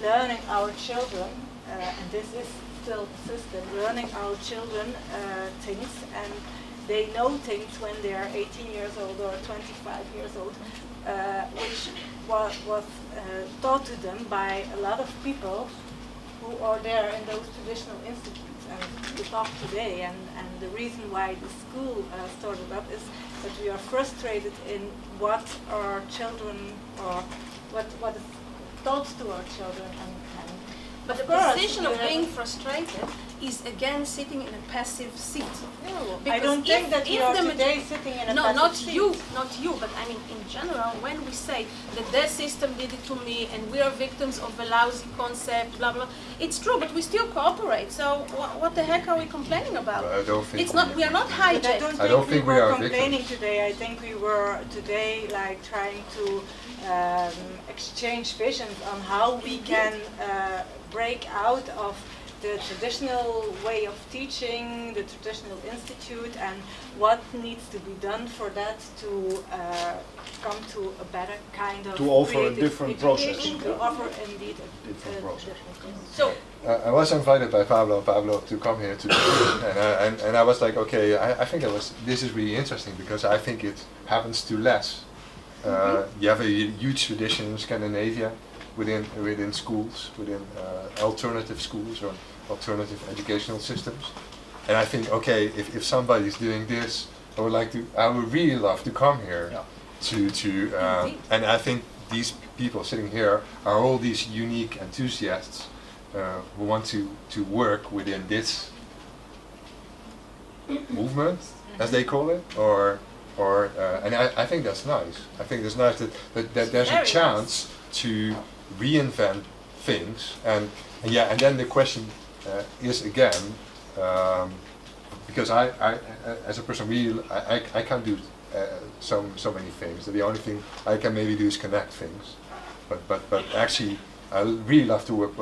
learning our children, and this is still the system, learning our children things, and they know things when they are 18 years old or 25 years old, which was taught to them by a lot of people who are there in those traditional institutes. And we talk today, and the reason why the school started up is that we are frustrated in what our children, or what is taught to our children. But the position of being frustrated is again sitting in a passive seat. I don't think that you are today sitting in a passive seat. Not you, but I mean in general, when we say that their system did it to me and we are victims of a lousy concept, blah blah, it's true, but we still cooperate. So what the heck are we complaining about? I don't think it's not. We are not hijacked. I don't think we were complaining today. I think we were today like trying to exchange visions on how we can break out of the traditional way of teaching, the traditional institute, and what needs to be done for that to come to a better kind of to offer a different process. To offer indeed a different process. So I was invited by Pablo to come here today, and I was like, okay, I think this is really interesting, because I think it happens to less. You have a huge tradition in Scandinavia within schools, within alternative schools or alternative educational systems. And I think, okay, if somebody's doing this, I would really love to come here and I think these people sitting here are all these unique enthusiasts who want to work within this movement, as they call it, and I think that's nice. I think it's nice that there's a chance to reinvent things, and then the question is again, because I as a person really I can't do so many things. The only thing I can maybe do is connect things, but actually I really love to work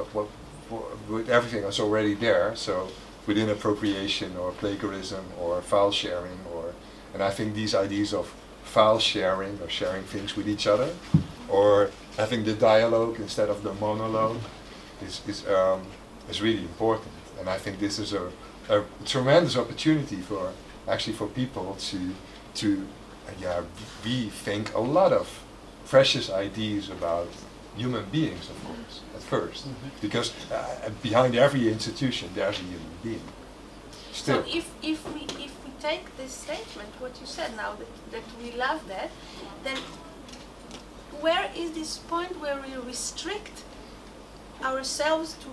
with everything that's already there. So within appropriation or plagiarism or file sharing, and I think these ideas of file sharing or sharing things with each other, or having the dialogue instead of the monologue, is really important. And I think this is a tremendous opportunity for people to rethink a lot of precious ideas about human beings, of course, at first, because behind every institution there's a human being. Still. So if we take this statement, what you said now, that we love that, then where is this point where we restrict ourselves to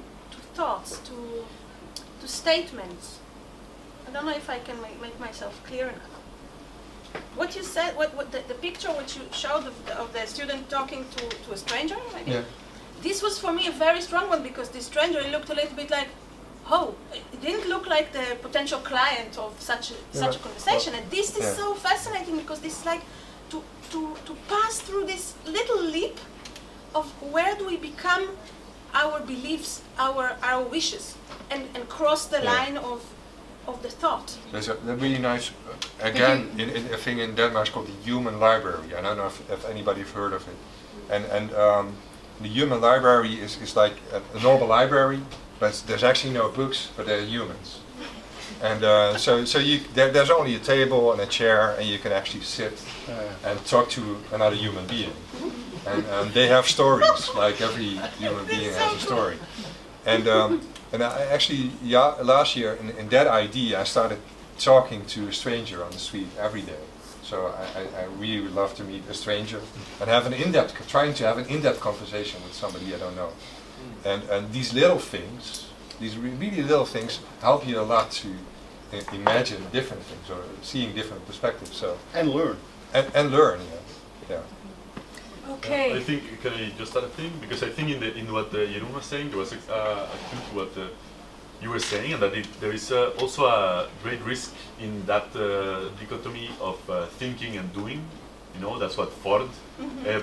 thoughts, to statements? I don't know if I can make myself clear enough. What you said, what the picture which you showed of the student talking to a stranger, maybe? Yeah. This was for me a very strong one, because the stranger looked a little bit like, oh, it didn't look like the potential client of such a conversation. And this is so fascinating, because this is like to pass through this little leap of where do we become our beliefs, our wishes, and cross the line of the thought. There's a really nice, again, in a thing in Denmark called the Human Library. I don't know if anybody have heard of it. And the Human Library is like a normal library, but there's actually no books, but there are humans. And there's only a table and a chair, and you can actually sit and talk to another human being. And they have stories, like every human being has a story. And I actually, last year in that idea, I started talking to a stranger on the street every day. So I really would love to meet a stranger and have trying to have an in-depth conversation with somebody I don't know. And these little things, these really little things, help you a lot to imagine different things or seeing different perspectives. So and learn. And learn, yeah. Okay. I think, can I just add a thing? Because I think in what Jeroen was saying, there was a clue to what you were saying, and that there is also a great risk in that dichotomy of thinking and doing. You know, that's what Ford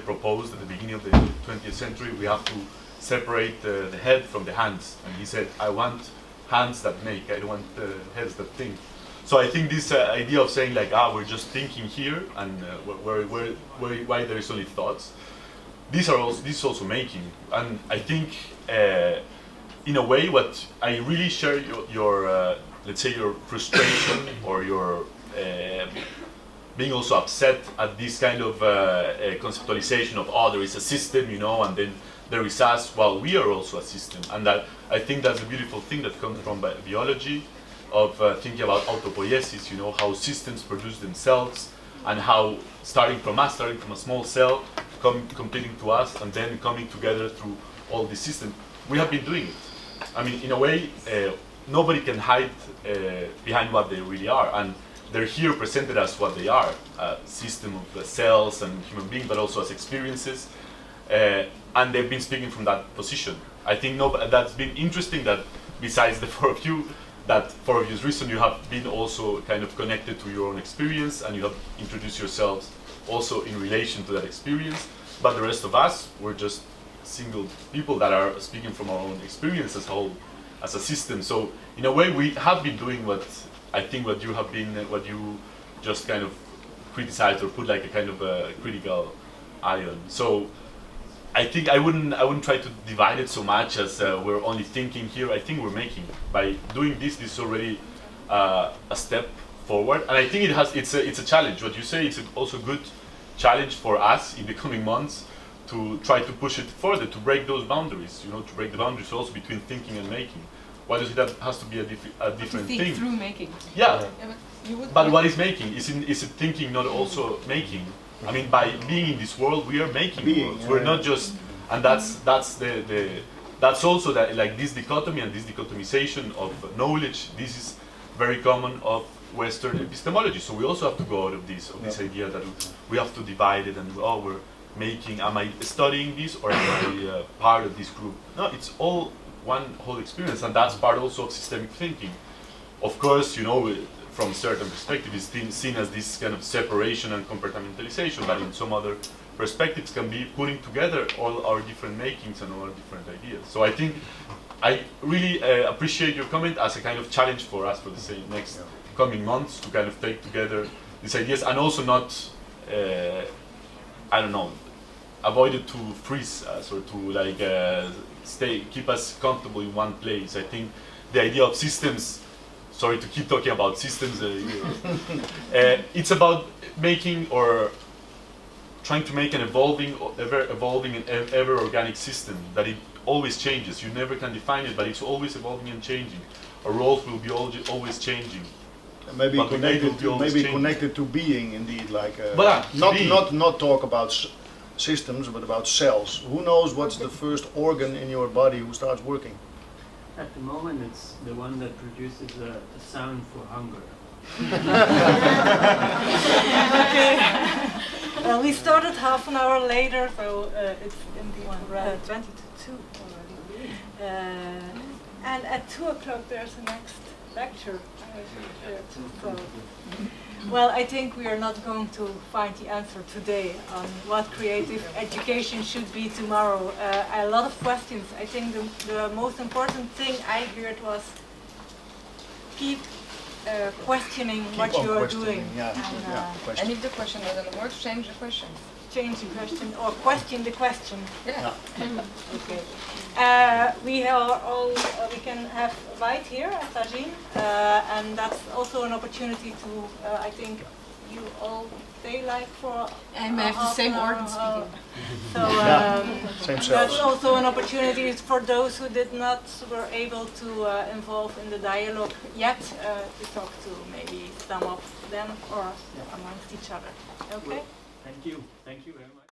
proposed at the beginning of the 20th century. We have to separate the head from the hands. And he said, I want hands that make, I don't want heads that think. So I think this idea of saying like, we're just thinking here, and why there is only thoughts. This is also making, and I think in a way, what I really share your let's say your frustration or your being also upset at this kind of conceptualization of there is a system, you know, and then there is us. Well, we are also a system, and that I think that's a beautiful thing that comes from biology. Of thinking about autopoiesis, you know, how systems produce themselves, and how starting from a small cell, competing to us, and then coming together through all the systems. We have been doing it. I mean, in a way, nobody can hide behind what they really are, and they're here presented as what they are, a system of cells and human beings, but also as experiences, and they've been speaking from that position. I think that's been interesting that besides the four of you, that for obvious reason you have been also kind of connected to your own experience, and you have introduced yourselves also in relation to that experience. But the rest of us, we're just single people that are speaking from our own experience as a whole, as a system. So in a way, we have been doing what you just kind of criticized or put like a kind of a critical eye on. So I think I wouldn't try to divide it so much as we're only thinking here. I think we're making, by doing this is already a step forward, and I think it's a challenge. What you say, it's also a good challenge for us in the coming months to try to push it further, to break those boundaries. You know, to break the boundaries also between thinking and making. Why does it has to be a different think thing? Through making. Yeah. But what is making? Is it thinking, not also making? I mean, by being in this world, we are making worlds. We're not just, and that's also that, like, this dichotomy and this dichotomization of knowledge. This is very common of Western epistemology. So we also have to go out of this idea that we have to divide it, and we're making. Am I studying this, or am I part of this group? No, it's all one whole experience, and that's part also of systemic thinking. Of course, you know, from a certain perspective, is seen as this kind of separation and compartmentalization, but in some other perspectives can be putting together all our different makings and all our different ideas. So I think I really appreciate your comment as a kind of challenge for us for the next coming months to kind of take together these ideas, and also not, I don't know, avoid it to freeze us or to like keep us comfortable in one place. I think the idea of systems, sorry to keep talking about systems, it's about making or trying to make an ever-evolving and ever-organic system, that it always changes. You never can define it, but it's always evolving and changing. Our roles will be always changing. Maybe connected to being, indeed, like not talk about systems, but about cells. Who knows what's the first organ in your body who starts working? At the moment, it's the one that produces a sound for hunger. Okay. We started half an hour later, so it's indeed 20 to 2 already. And at 2 o'clock there's the next lecture. So, well, I think we are not going to find the answer today on what creative education should be tomorrow. A lot of questions. I think the most important thing I heard was keep questioning Keep what on you are questioning, doing. yeah, And, yeah, question. And if the question doesn't work, change the question. change the question or question the question. Yeah. Okay. We are all we can have a bite here at Tajine, and that's also an opportunity to I think you all stay like for. And we have the same organ speaking. So same that's cells. also an opportunity for those who did not were able to involve in the dialogue yet to talk to maybe some of them or amongst each other. Okay. Thank you very much.